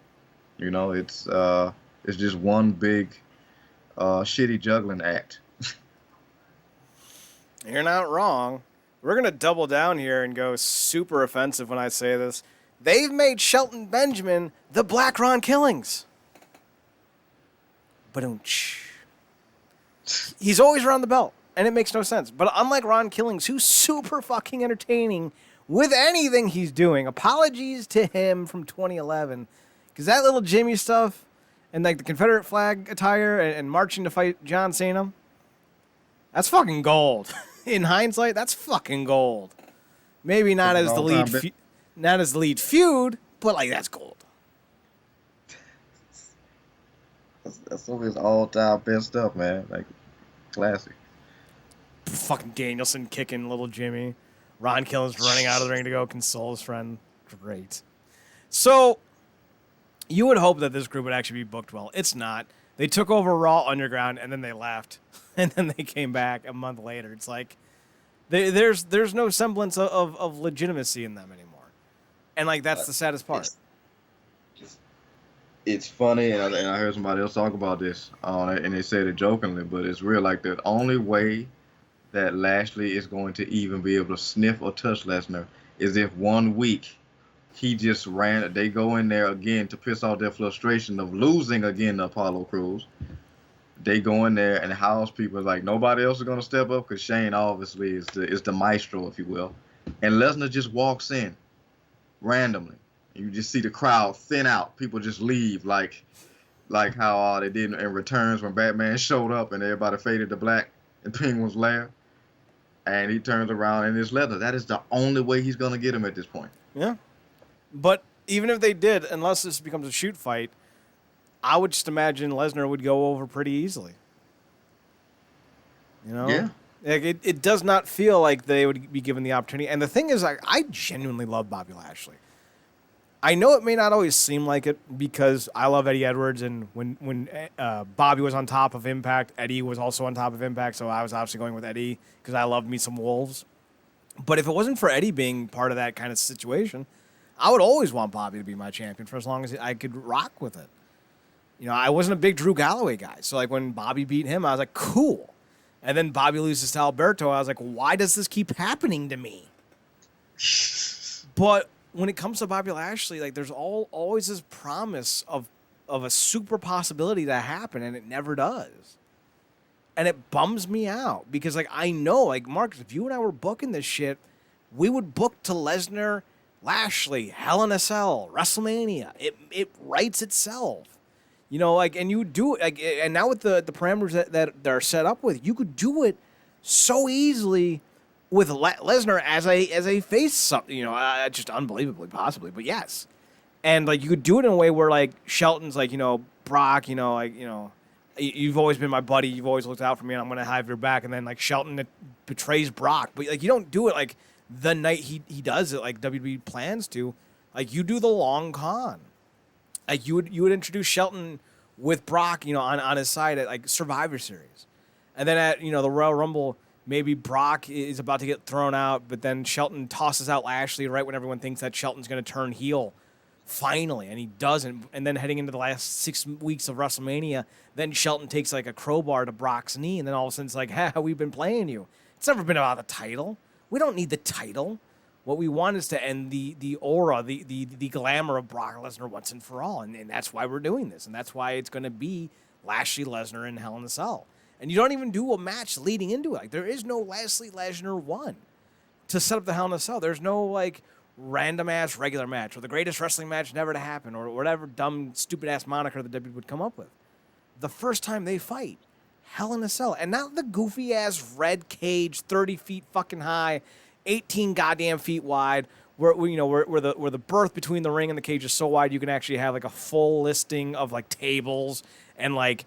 Speaker 2: It's just one big shitty juggling act.
Speaker 1: You're not wrong. We're gonna double down here and go super offensive when I say this. They've made Shelton Benjamin the Black Ron Killings. Ba-dum-tsh. He's always around the belt, and it makes no sense. But unlike Ron Killings, who's super fucking entertaining with anything he's doing, apologies to him from 2011, because that little Jimmy stuff and like the Confederate flag attire and marching to fight John Cena, that's fucking gold. In hindsight, that's fucking gold. Maybe not as the lead, not as the lead feud, but like that's gold.
Speaker 2: That's some of his all-time best stuff, man. Like classic.
Speaker 1: Fucking Danielson kicking little Jimmy. Ron Killings running out of the ring to go console his friend. Great. So you would hope that this group would actually be booked well. It's not. They took over Raw Underground and then they left, and then they came back a month later. It's like there's no semblance of legitimacy in them anymore, and like that's the saddest part.
Speaker 2: It's funny, and I heard somebody else talk about this, and they said it jokingly, but it's real. Like the only way that Lashley is going to even be able to sniff or touch Lesnar is if 1 week he just they go in there again to piss off their frustration of losing again to Apollo Crews. They go in there and house people like nobody else is going to step up because Shane obviously is the maestro, if you will. And Lesnar just walks in randomly. You just see the crowd thin out. People just leave like how they did in Returns when Batman showed up and everybody faded to black in Penguin's lair. And he turns around and it's Lesnar. That is the only way he's going to get him at this point.
Speaker 1: Yeah. But even if they did, unless this becomes a shoot fight, I would just imagine Lesnar would go over pretty easily.
Speaker 2: Yeah.
Speaker 1: Like it does not feel like they would be given the opportunity. And the thing is, I genuinely love Bobby Lashley. I know it may not always seem like it because I love Eddie Edwards, and when Bobby was on top of Impact, Eddie was also on top of Impact, so I was obviously going with Eddie because I love me some Wolves. But if it wasn't for Eddie being part of that kind of situation, I would always want Bobby to be my champion for as long as I could rock with it. I wasn't a big Drew Galloway guy, so like when Bobby beat him, I was like, cool. And then Bobby loses to Alberto, I was like, why does this keep happening to me? But when it comes to Bobby Lashley, like there's always this promise of a super possibility to happen, and it never does. And it bums me out because like I know, like Marcus, if you and I were booking this shit, we would book to Lesnar, Lashley, Hell in a Cell, WrestleMania. It writes itself. And you do it, and now with the parameters that are set up with, you could do it so easily with Lesnar as a face, just unbelievably possibly, but yes. And like you could do it in a way where like Shelton's like, Brock, you've always been my buddy, you've always looked out for me, and I'm gonna have your back. And then like Shelton betrays Brock, but like you don't do it like the night he does it like WWE plans to. Like you do the long con. Like you would introduce Shelton with Brock, on his side at like Survivor Series, and then at the Royal Rumble, maybe Brock is about to get thrown out, but then Shelton tosses out Lashley right when everyone thinks that Shelton's going to turn heel, finally, and he doesn't. And then heading into the last 6 weeks of WrestleMania, then Shelton takes like a crowbar to Brock's knee, and then all of a sudden it's like, we've been playing you. It's never been about the title. We don't need the title. What we want is to end the aura, the glamour of Brock Lesnar once and for all. And that's why we're doing this. And that's why it's going to be Lashley Lesnar in Hell in a Cell. And you don't even do a match leading into it. Like, there is no Lashley Lesnar 1 to set up the Hell in a Cell. There's no, like, random-ass regular match or the greatest wrestling match never to happen or whatever dumb, stupid-ass moniker the WWE would come up with. The first time they fight, Hell in a Cell. And not the goofy-ass red cage, 30 feet fucking high, 18 goddamn feet wide, where the berth between the ring and the cage is so wide you can actually have, like, a full listing of, like, tables and, like,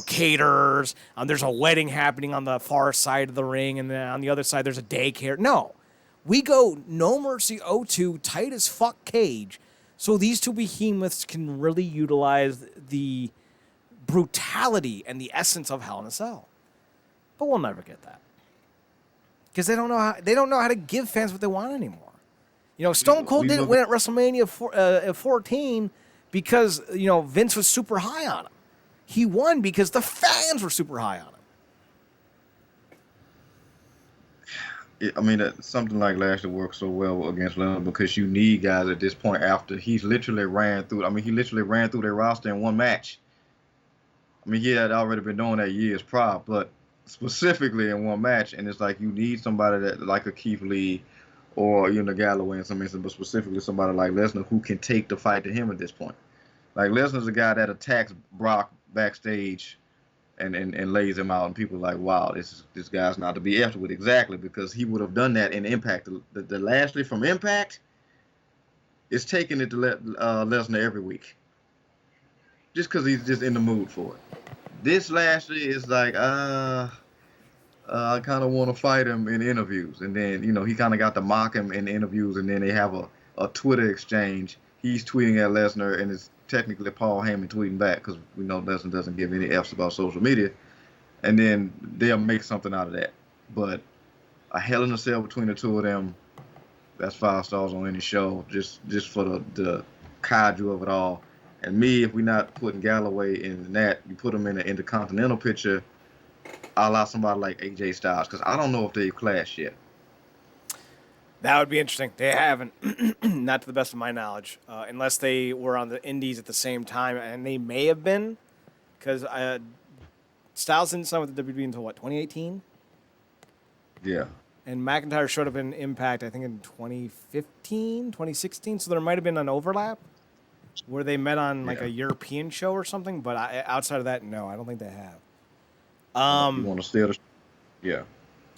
Speaker 1: caterers. There's a wedding happening on the far side of the ring, and then on the other side there's a daycare. No. We go No Mercy 0-2, tight as fuck cage, so these two behemoths can really utilize the brutality and the essence of Hell in a Cell. But we'll never get that. Because they don't know how to give fans what they want anymore. Stone Cold didn't win at WrestleMania 14 because, Vince was super high on him. He won because the fans were super high on him.
Speaker 2: I mean, something like Lashley works so well against Lesnar because you need guys at this point after he's literally ran through. I mean, he literally ran through their roster in one match. I mean, he had already been doing that years prior, but specifically in one match. And it's like you need somebody that like a Keith Lee or Galloway in some instance, but specifically somebody like Lesnar who can take the fight to him at this point. Like Lesnar's a guy that attacks Brock backstage and lays him out, and people are like, wow, this guy's not to be effed with. Exactly, because he would have done that in Impact. The Lashley from Impact is taking it to Lesnar every week, just because he's just in the mood for it. This Lashley is like, I kind of want to fight him in interviews, and then he kind of got to mock him in interviews, and then they have a Twitter exchange. He's tweeting at Lesnar, and it's technically Paul Heyman tweeting back because we know Lesnar doesn't give any F's about social media, and then they'll make something out of that. But a Hell in a Cell between the two of them, that's 5 stars on any show, just for the kaiju of it all. And me, if we're not putting Galloway in that, you put him in the Intercontinental picture, I'll allow somebody like AJ Styles, because I don't know if they've clashed yet.
Speaker 1: That would be interesting. They haven't, not to the best of my knowledge, unless they were on the indies at the same time, and they may have been, because Styles didn't sign with the WWE until, 2018?
Speaker 2: Yeah.
Speaker 1: And McIntyre showed up in Impact, I think, in 2015, 2016, so there might have been an overlap where they met on, a European show or something, but outside of that, no, I don't think they have.
Speaker 2: You want to steal the... Yeah.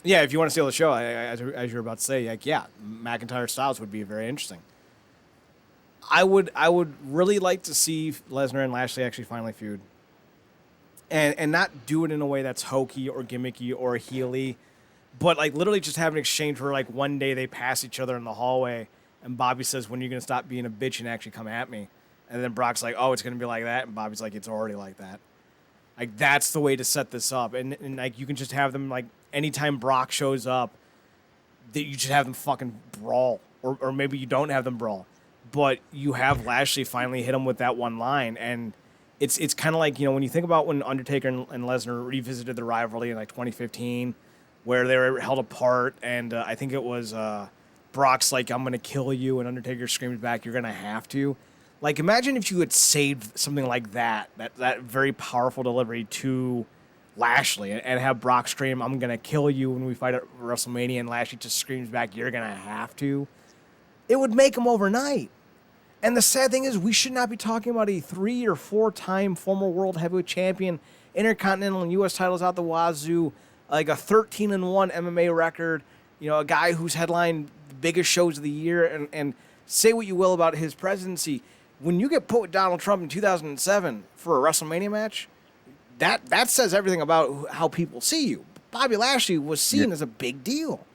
Speaker 1: Yeah, if you want to steal the show, as you're about to say, McIntyre Styles would be very interesting. I would really like to see Lesnar and Lashley actually finally feud, and not do it in a way that's hokey or gimmicky or heely, but literally just have an exchange where one day they pass each other in the hallway, and Bobby says, "When are you gonna stop being a bitch and actually come at me?" And then Brock's like, "Oh, it's gonna be like that," and Bobby's like, "It's already like that." That's the way to set this up, and you can just have them anytime Brock shows up, that you should have them fucking brawl, or maybe you don't have them brawl, but you have Lashley finally hit him with that one line, and it's kind of when you think about when Undertaker and Lesnar revisited the rivalry in 2015, where they were held apart, and I think it was Brock's like, "I'm gonna kill you," and Undertaker screams back, "You're gonna have to." Imagine if you had saved something like that very powerful delivery to Lashley and have Brock scream, "I'm going to kill you" when we fight at WrestleMania, and Lashley just screams back, "You're going to have to." It would make him overnight. And the sad thing is, we should not be talking about a 3 or 4-time former world heavyweight champion, Intercontinental and U.S. titles out the wazoo, a 13-1 MMA record, a guy who's headlined the biggest shows of the year, and say what you will about his presidency. When you get put with Donald Trump in 2007 for a WrestleMania match, that says everything about how people see you. Bobby Lashley was seen as a big deal.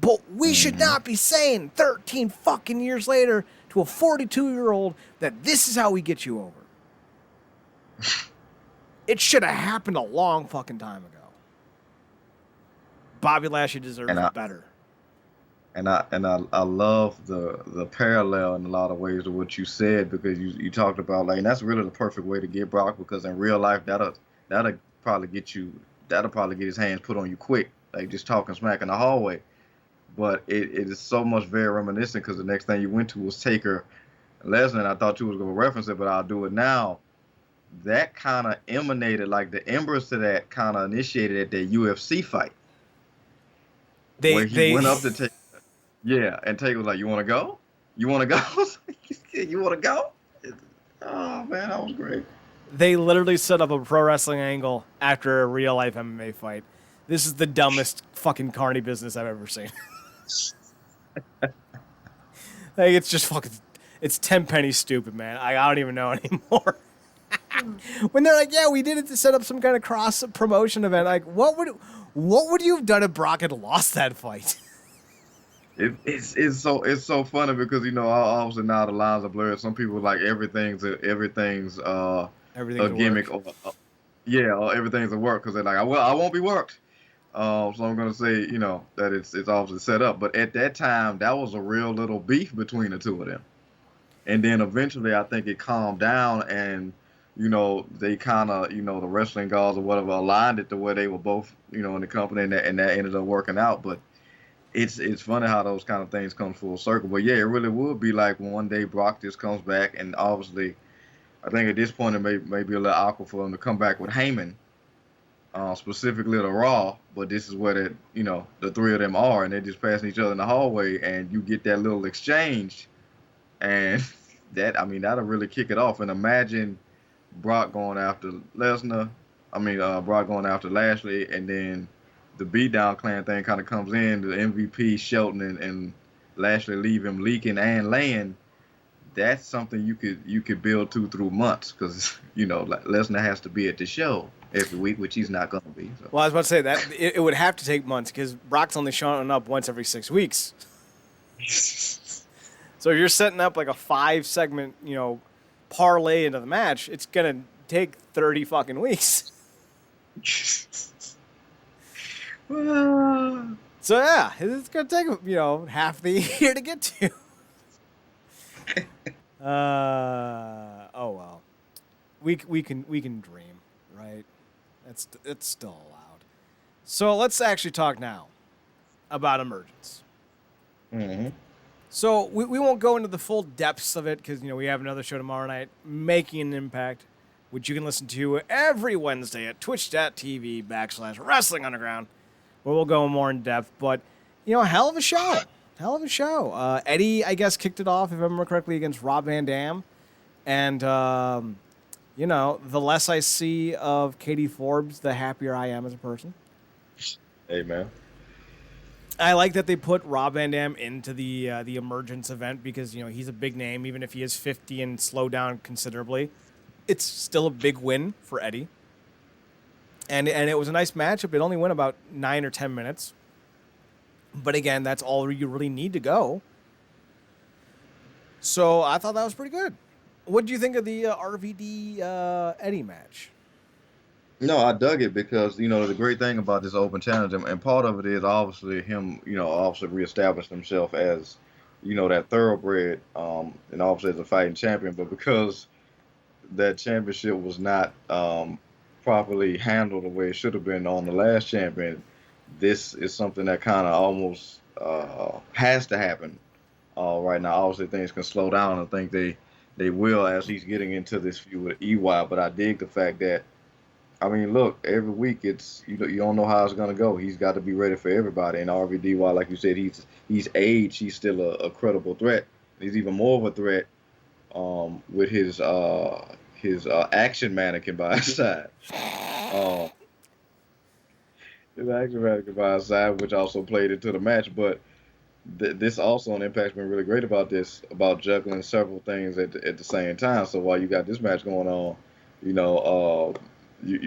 Speaker 1: But we should not be saying 13 fucking years later to a 42-year-old that this is how we get you over. It should have happened a long fucking time ago. Bobby Lashley deserves better.
Speaker 2: And I love the parallel in a lot of ways to what you said, because you talked about and that's really the perfect way to get Brock, because in real life that'll probably get his hands put on you quick, just talking smack in the hallway. But it is so much very reminiscent, because the next thing you went to was Taker and Lesnar, and I thought you was going to reference it, but I'll do it now. that kind of emanated, like the embers to that kind of initiated at that UFC fight
Speaker 1: They
Speaker 2: where he
Speaker 1: they
Speaker 2: went up to take, yeah, and Taker was like, "You want to go? You want to go? You want to go?" Oh man, that was great.
Speaker 1: they literally set up a pro wrestling angle after a real life MMA fight. This is the dumbest fucking carny business I've ever seen. Like it's just fucking, it's 10 pennies stupid, man. I don't even know anymore. When they're like, yeah, we did it to set up some kind of cross promotion event. Like, what would you have done if Brock had lost that fight?
Speaker 2: It's so funny because obviously now the lines are blurred. Some people like everything's
Speaker 1: Everything's
Speaker 2: a
Speaker 1: a
Speaker 2: gimmick
Speaker 1: work.
Speaker 2: or yeah, or everything's a work because they're like, well, I won't be worked. So I'm gonna say, that it's obviously set up. But at that time, that was a real little beef between the two of them. And then eventually, I think it calmed down, and they kind of, the wrestling gods or whatever aligned it to where they were both, in the company, and that ended up working out. But it's funny how those kind of things come full circle. But yeah, it really would be like one day Brock just comes back, and obviously, I think at this point it may be a little awkward for him to come back with Heyman, specifically the Raw. But this is where the three of them are, and they're just passing each other in the hallway, and you get that little exchange, and that'll really kick it off. And imagine Brock going after Lesnar. Brock going after Lashley, and then the beatdown clan thing kind of comes in. The MVP Shelton and Lashley leave him leaking and laying. That's something you could build to through months because Lesnar has to be at the show every week, which he's not going to be. So.
Speaker 1: Well, I was about to say that it would have to take months because Brock's only showing up once every 6 weeks. So if you're setting up like a 5 segment, parlay into the match, it's gonna take 30 fucking weeks. So yeah, it's gonna take half the year to get to. Oh well, we can dream, right? It's still allowed. So let's actually talk now about Emergence.
Speaker 2: Mm-hmm.
Speaker 1: So we won't go into the full depths of it because we have another show tomorrow night, Making an Impact, which you can listen to every Wednesday at twitch.tv/WrestlingUnderground, where we'll go more in depth. But hell of a show. Hell of a show. Eddie, I guess, kicked it off, if I remember correctly, against Rob Van Dam. And, the less I see of Katie Forbes, the happier I am as a person.
Speaker 2: Hey, man.
Speaker 1: I like that they put Rob Van Dam into the Emergence event because, he's a big name, even if he is 50 and slowed down considerably. It's still a big win for Eddie. And it was a nice matchup. It only went about 9 or 10 minutes. But again, that's all you really need to go. So I thought that was pretty good. What do you think of the RVD Eddie match?
Speaker 2: No, I dug it because the great thing about this open challenge, and part of it is obviously him, obviously reestablished himself as, that thoroughbred, and obviously as a fighting champion. But because that championship was not properly handled the way it should have been on the last champion, this is something that kind of almost has to happen right now. Obviously, things can slow down. I think they will as he's getting into this feud with EY. But I dig the fact that, look, every week it's you don't know how it's gonna go. He's got to be ready for everybody. And RVD, while like you said, he's aged, he's still a credible threat. He's even more of a threat with his action mannequin by his side. Um, his action mannequin by his side, which also played into the match. But this also on Impact's been really great about this, about juggling several things at the same time. So while you got this match going on, you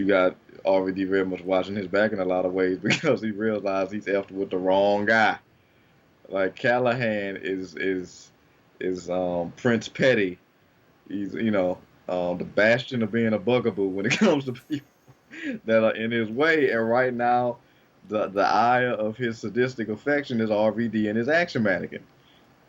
Speaker 2: got already very much watching his back in a lot of ways because he realized he's after with the wrong guy. Like Callahan is Prince Petty. He's the bastion of being a bugaboo when it comes to people that are in his way. And right now, the eye of his sadistic affection is RVD and his action mannequin,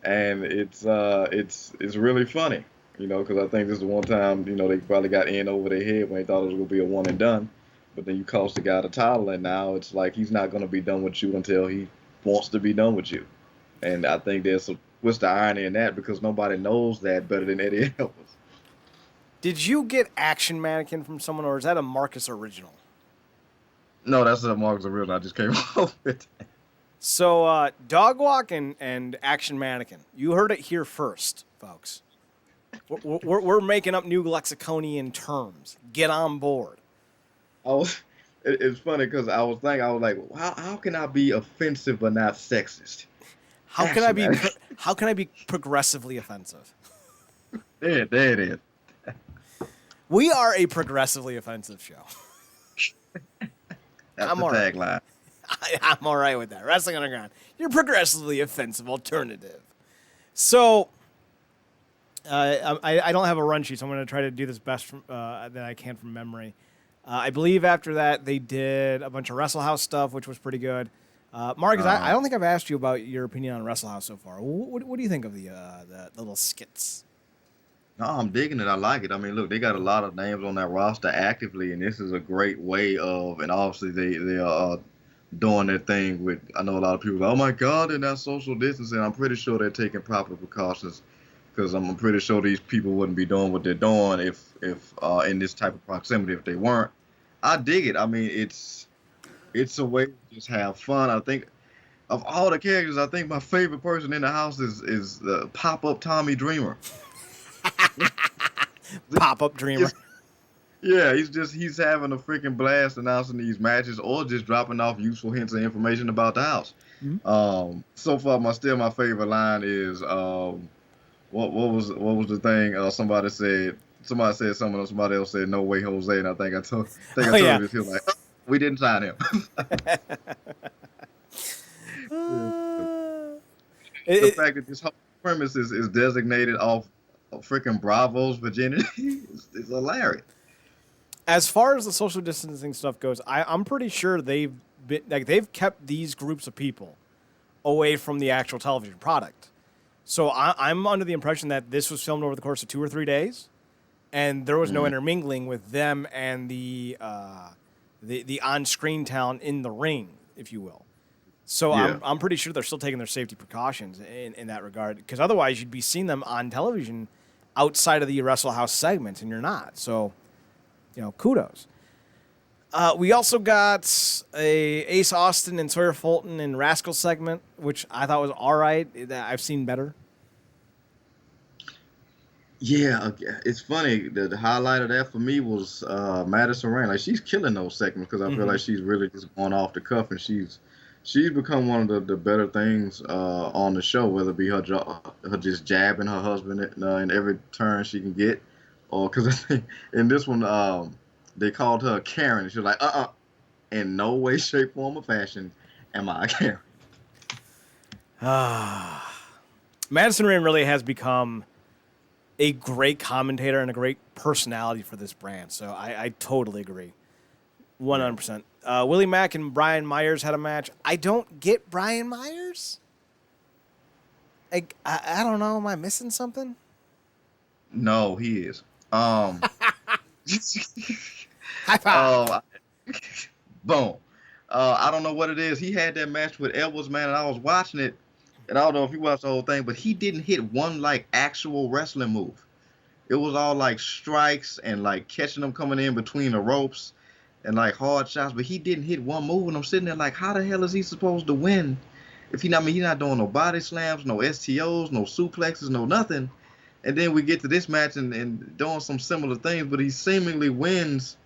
Speaker 2: and it's really funny, because I think this is the one time they probably got in over their head when they thought it was gonna be a one and done, but then you cost the guy the title, and now it's like he's not gonna be done with you until he wants to be done with you, and I think there's some what's the irony in that because nobody knows that better than Eddie Edwards.
Speaker 1: Did you get Action Mannequin from someone, or is that a Marcus original?
Speaker 2: No, that's a Marcus original. I just came up with it.
Speaker 1: So, Dog Walk and Action Mannequin. You heard it here first, folks. We're making up new lexiconian terms. Get on board.
Speaker 2: It's funny because I was like, how can I be offensive but not sexist?
Speaker 1: How can I be progressively offensive?
Speaker 2: There it is.
Speaker 1: We are a progressively offensive show.
Speaker 2: That's the tagline.
Speaker 1: I'm all right with that. Wrestling Underground, your progressively offensive alternative. So, I don't have a run sheet, so I'm going to try to do this best that I can from memory. I believe after that they did a bunch of Wrestle House stuff, which was pretty good. Marcus, I don't think I've asked you about your opinion on Wrestle House so far. What do you think of the little skits?
Speaker 2: No, I'm digging it. I like it. I mean, look, they got a lot of names on that roster actively, and this is a great way of. And obviously, they are doing their thing with. I know a lot of people. Oh my God, they're not social distancing. I'm pretty sure they're taking proper precautions, because I'm pretty sure these people wouldn't be doing what they're doing if in this type of proximity if they weren't. I dig it. I mean, it's a way to just have fun. I think of all the characters, I think my favorite person in the house is the pop-up Tommy Dreamer.
Speaker 1: Pop-up Dreamer.
Speaker 2: Yeah, he's having a freaking blast announcing these matches or just dropping off useful hints of information about the house. Mm-hmm. So far, my favorite line is what was the thing? Somebody said something, and somebody else said, "No way, Jose," and I told him this. He was like, "We didn't sign him." The fact that this whole premise is designated off freaking Bravo's virginity is hilarious.
Speaker 1: As far as the social distancing stuff goes, I'm pretty sure they've kept these groups of people away from the actual television product. So I'm under the impression that this was filmed over the course of 2 or 3 days, and there was no intermingling with them and the on-screen talent in the ring, if you will. So yeah. I'm pretty sure they're still taking their safety precautions in that regard, because otherwise you'd be seeing them on television outside of the Wrestle House segments, and you're not. So, kudos. We also got a Ace Austin and Sawyer Fulton and Rascal segment, which I thought was all right. I've seen better.
Speaker 2: Yeah, it's funny. The highlight of that for me was Madison Rayne. Like, she's killing those segments because I feel like she's really just going off the cuff, and she's become one of the better things on the show, whether it be her just jabbing her husband in every turn she can get, or because I think in this one they called her Karen. She was like, in no way, shape, form, or fashion am I a Karen.
Speaker 1: Madison Rayne really has become a great commentator and a great personality for this brand, so I totally agree. 100%. Willie Mack and Brian Myers had a match. I don't get Brian Myers. I don't know. Am I missing something?
Speaker 2: No, he is.
Speaker 1: High five.
Speaker 2: Boom. I don't know what it is. He had that match with Edwards, man, and I was watching it, and I don't know if you watched the whole thing, but he didn't hit one actual wrestling move. It was all strikes and catching them coming in between the ropes and hard shots, but he didn't hit one move, and I'm sitting there how the hell is he supposed to win if he's not doing no body slams, no STOs, no suplexes, no nothing. And then we get to this match and doing some similar things, but he seemingly wins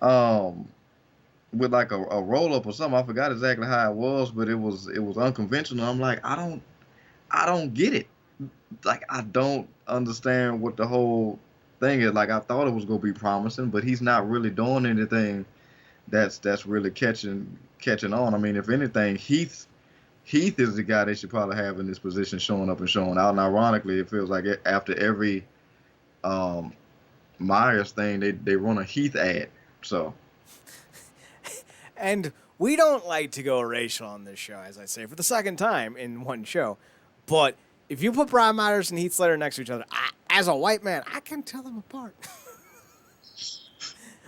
Speaker 2: with a roll up or something. I forgot exactly how it was, but it was unconventional. I'm like, I don't get it. I don't understand what the whole thing is. I thought it was gonna be promising, but he's not really doing anything that's really catching on. I mean, if anything, Heath is the guy they should probably have in this position, showing up and showing out. And ironically, it feels like after every Myers thing, they run a Heath ad. So,
Speaker 1: and we don't like to go racial on this show, as I say for the second time in one show, but if you put Brian Myers and Heath Slater next to each other, as a white man, I can tell them apart.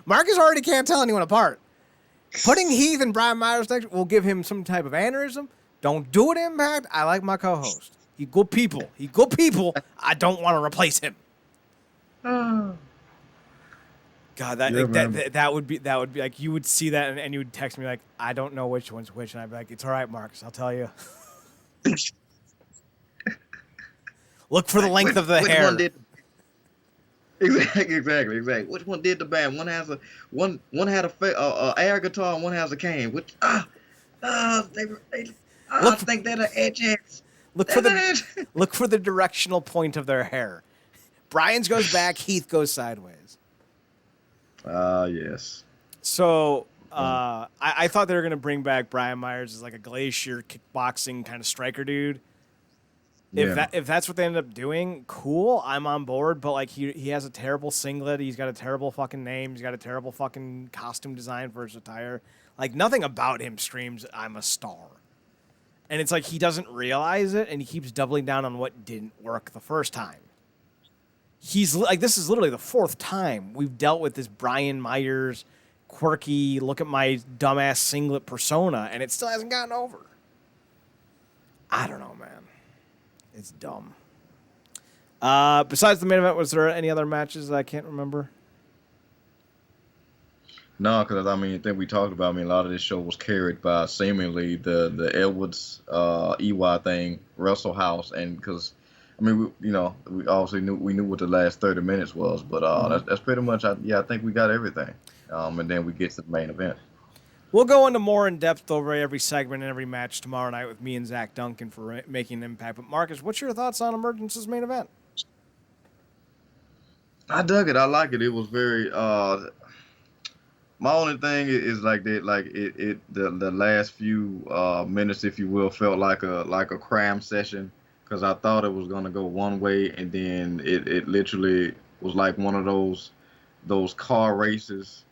Speaker 1: Marcus already can't tell anyone apart. Putting Heath and Brian Myers next will give him some type of aneurysm. Don't do it, Impact. I like my co-host. He good people. I don't want to replace him. God, that
Speaker 2: Yeah,
Speaker 1: like,
Speaker 2: man.
Speaker 1: that would be like you would see that and you would text me like, I don't know which one's which, and I'd be like, it's all right, Marcus, I'll tell you. Look for the
Speaker 2: Like
Speaker 1: length of the
Speaker 2: which one
Speaker 1: hair.
Speaker 2: did exactly. Which one did the band? One has a one had a air guitar and one has a cane. Which they I
Speaker 1: Look
Speaker 2: think they're the edges.
Speaker 1: look for look for the directional point of their hair. Brian's goes back, Heath goes sideways.
Speaker 2: Yes.
Speaker 1: So I thought they were gonna bring back Brian Myers as like a glacier kickboxing kind of striker dude.
Speaker 2: Yeah.
Speaker 1: If that's what they end up doing, cool. I'm on board. But like he has a terrible singlet. He's got a terrible fucking name. He's got a terrible fucking costume design for his attire. Like nothing about him screams I'm a star. And it's like he doesn't realize it, and he keeps doubling down on what didn't work the first time. He's like, this is literally the fourth time we've dealt with this Brian Myers quirky, look at my dumbass singlet persona, and it still hasn't gotten over. I don't know, man. It's dumb. Besides the main event, was there any other matches that I can't remember?
Speaker 2: No, because I mean, I think we talked about. I mean, a lot of this show was carried by seemingly the Edwards EY thing, Russell House, and because I mean, we obviously knew what the last 30 minutes was, but that's pretty much. I think we got everything, and then we get to the main event.
Speaker 1: We'll go into more in depth over every segment and every match tomorrow night with me and Zach Duncan for making an impact. But Marcus, what's your thoughts on Emergence's main event?
Speaker 2: I dug it. I like it. It was very. My only thing is like that, like the last few minutes, if you will, felt like a cram session because I thought it was gonna go one way, and then it literally was like one of those car races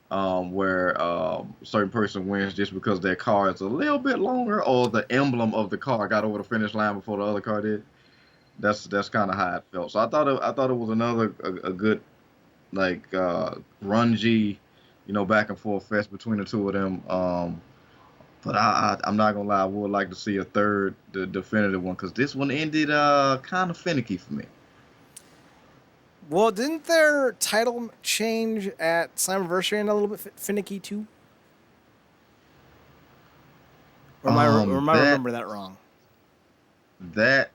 Speaker 2: where a certain person wins just because their car is a little bit longer or the emblem of the car got over the finish line before the other car did. That's kind of how it felt. So I thought it was another a good like grungy, back and forth fest between the two of them. But I'm not gonna lie, I would like to see a third, the definitive one, because this one ended kind of finicky for me.
Speaker 1: Well, didn't their title change at Slammiversary and a little bit finicky too? Or am I remember that wrong?
Speaker 2: That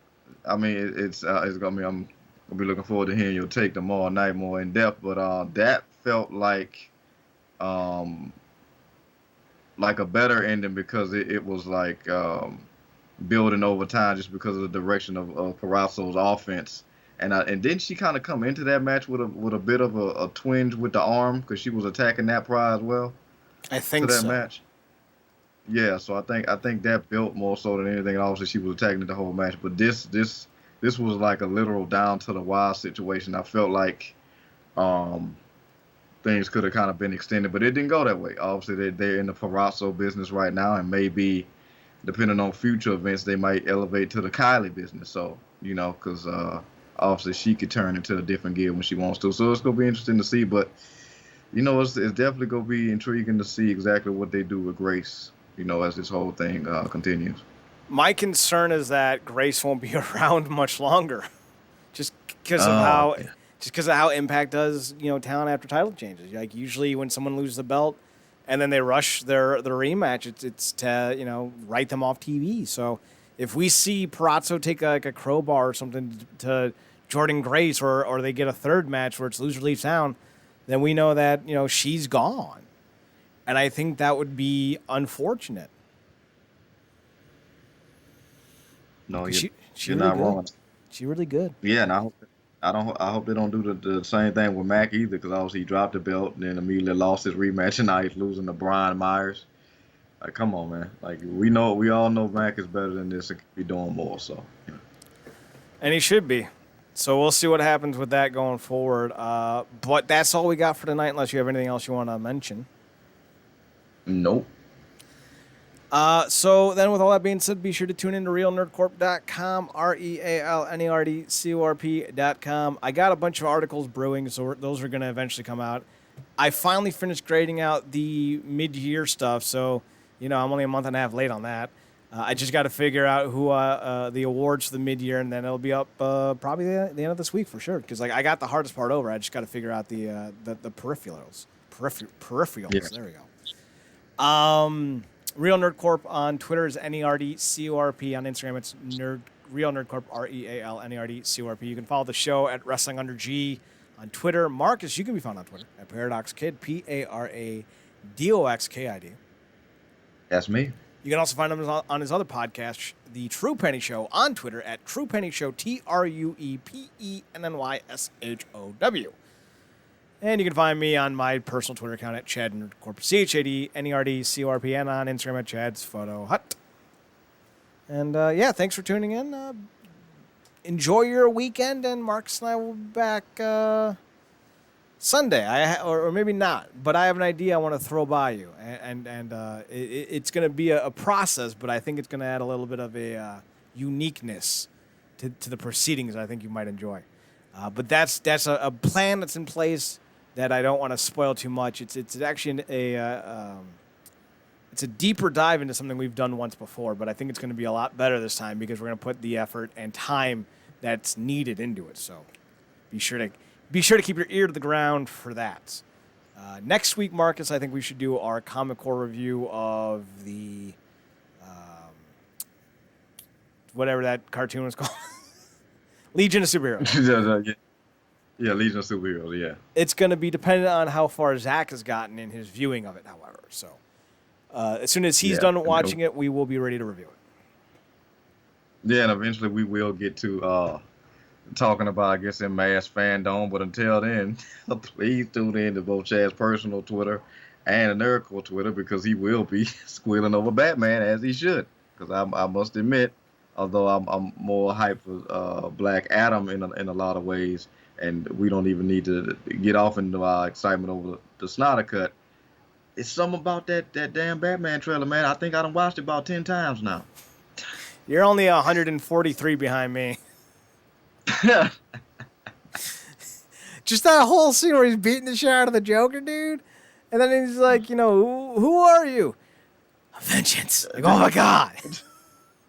Speaker 2: I mean, it's gonna be. I'm gonna be looking forward to hearing your take tomorrow night more in depth. But that felt like a better ending because it was like building over time just because of the direction of Carrasco's offense. And didn't she kind of come into that match with a bit of a twinge with the arm because she was attacking that prior as well?
Speaker 1: I think
Speaker 2: to that
Speaker 1: so.
Speaker 2: match. Yeah, so I think that built more so than anything. Obviously, she was attacking it the whole match, but this was like a literal down to the wire situation. I felt like things could have kind of been extended, but it didn't go that way. Obviously, they're in the Parazzo business right now, and maybe depending on future events, they might elevate to the Kylie business. So because obviously she could turn into a different gear when she wants to. So it's gonna be interesting to see, but it's definitely gonna be intriguing to see exactly what they do with Grace. As this whole thing continues.
Speaker 1: My concern is that Grace won't be around much longer, just because of how Impact does, talent after title changes. Like usually when someone loses the belt, and then they rush their rematch, it's to write them off TV. So if we see Parazzo take like a crowbar or something to Jordan Grace, or they get a third match where it's loser leaves town, then we know that she's gone. And I think that would be unfortunate.
Speaker 2: No,
Speaker 1: She
Speaker 2: you're
Speaker 1: really
Speaker 2: not
Speaker 1: good.
Speaker 2: wrong.
Speaker 1: She really good.
Speaker 2: Yeah, and I hope they don't do the same thing with Mac either, because obviously he dropped the belt and then immediately lost his rematch, and now he's losing to Brian Myers. Like, come on, man. Like we all know Mac is better than this and could be doing more. So.
Speaker 1: And he should be. So we'll see what happens with that going forward. But that's all we got for tonight, unless you have anything else you want to mention.
Speaker 2: Nope.
Speaker 1: So then with all that being said, be sure to tune in to realnerdcorp.com, RealNerdCorp.com. I got a bunch of articles brewing, so those are going to eventually come out. I finally finished grading out the mid-year stuff, so, I'm only a month and a half late on that. I just got to figure out who the awards for the mid-year, and then it'll be up probably the end of this week for sure. Because I got the hardest part over. I just got to figure out the peripherals. Peripherals.
Speaker 2: Yes.
Speaker 1: There we go. Real NerdCorp on Twitter is NERDCORP. On Instagram, it's Real NerdCorp, RealNerdCorp. You can follow the show at Wrestling Under G on Twitter. Marcus, you can be found on Twitter at ParadoxKid, ParadoxKid.
Speaker 2: That's me.
Speaker 1: You can also find him on his other podcast, The True Penny Show, on Twitter at True Penny Show, TruePennyShow. And you can find me on my personal Twitter account at Chad NerdCorp, ChadNerdCorp, and on Instagram at Chad's Photo Hut. And thanks for tuning in. Enjoy your weekend, and Marcus and I will be back Sunday, or maybe not, but I have an idea I want to throw by you, and it's going to be a process, but I think it's going to add a little bit of a uniqueness to the proceedings I think you might enjoy. But that's a plan that's in place that I don't want to spoil too much. It's actually it's a deeper dive into something we've done once before, but I think it's going to be a lot better this time because we're going to put the effort and time that's needed into it. So be sure to keep your ear to the ground for that. Next week, Marcus, I think we should do our ComicCorp review of the whatever that cartoon was called. Legion of Superheroes.
Speaker 2: Yeah, Legion of Superheroes, yeah.
Speaker 1: It's going to be dependent on how far Zach has gotten in his viewing of it, however. So as soon as he's done watching it, we will be ready to review it.
Speaker 2: Yeah, and eventually we will get to talking about, I guess, in mass fandom. But until then, please tune in to both Chad's personal Twitter and the NerdCorp Twitter, because he will be squealing over Batman, as he should. Because I must admit, although I'm more hyped for Black Adam in a lot of ways, and we don't even need to get off into our excitement over the Snyder Cut, it's something about that damn Batman trailer, man. I think I done watched it about 10 times now.
Speaker 1: You're only 143 behind me. Just that whole scene where he's beating the shit out of the Joker, dude. And then he's like, who are you? Vengeance. Like, oh my God.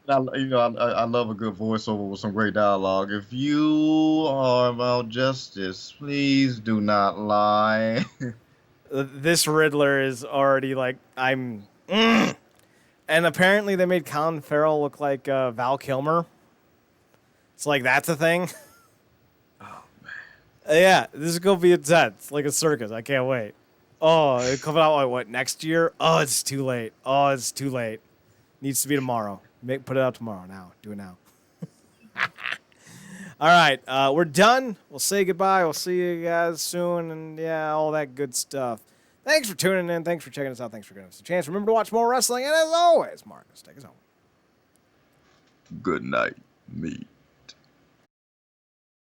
Speaker 2: I love a good voiceover with some great dialogue. If you are about justice, please do not lie.
Speaker 1: This Riddler is already like, And apparently they made Colin Farrell look like Val Kilmer. It's like, that's a thing.
Speaker 2: Oh, man.
Speaker 1: Yeah, this is going to be intense. Like a circus. I can't wait. Oh, it's coming out, like, what, next year? Oh, it's too late. Needs to be tomorrow. Put it out tomorrow now. Do it now. All right, we're done. We'll say goodbye. We'll see you guys soon, and all that good stuff. Thanks for tuning in. Thanks for checking us out. Thanks for giving us a chance. Remember to watch more wrestling, and as always, Marcus, take us home.
Speaker 2: Good night, me.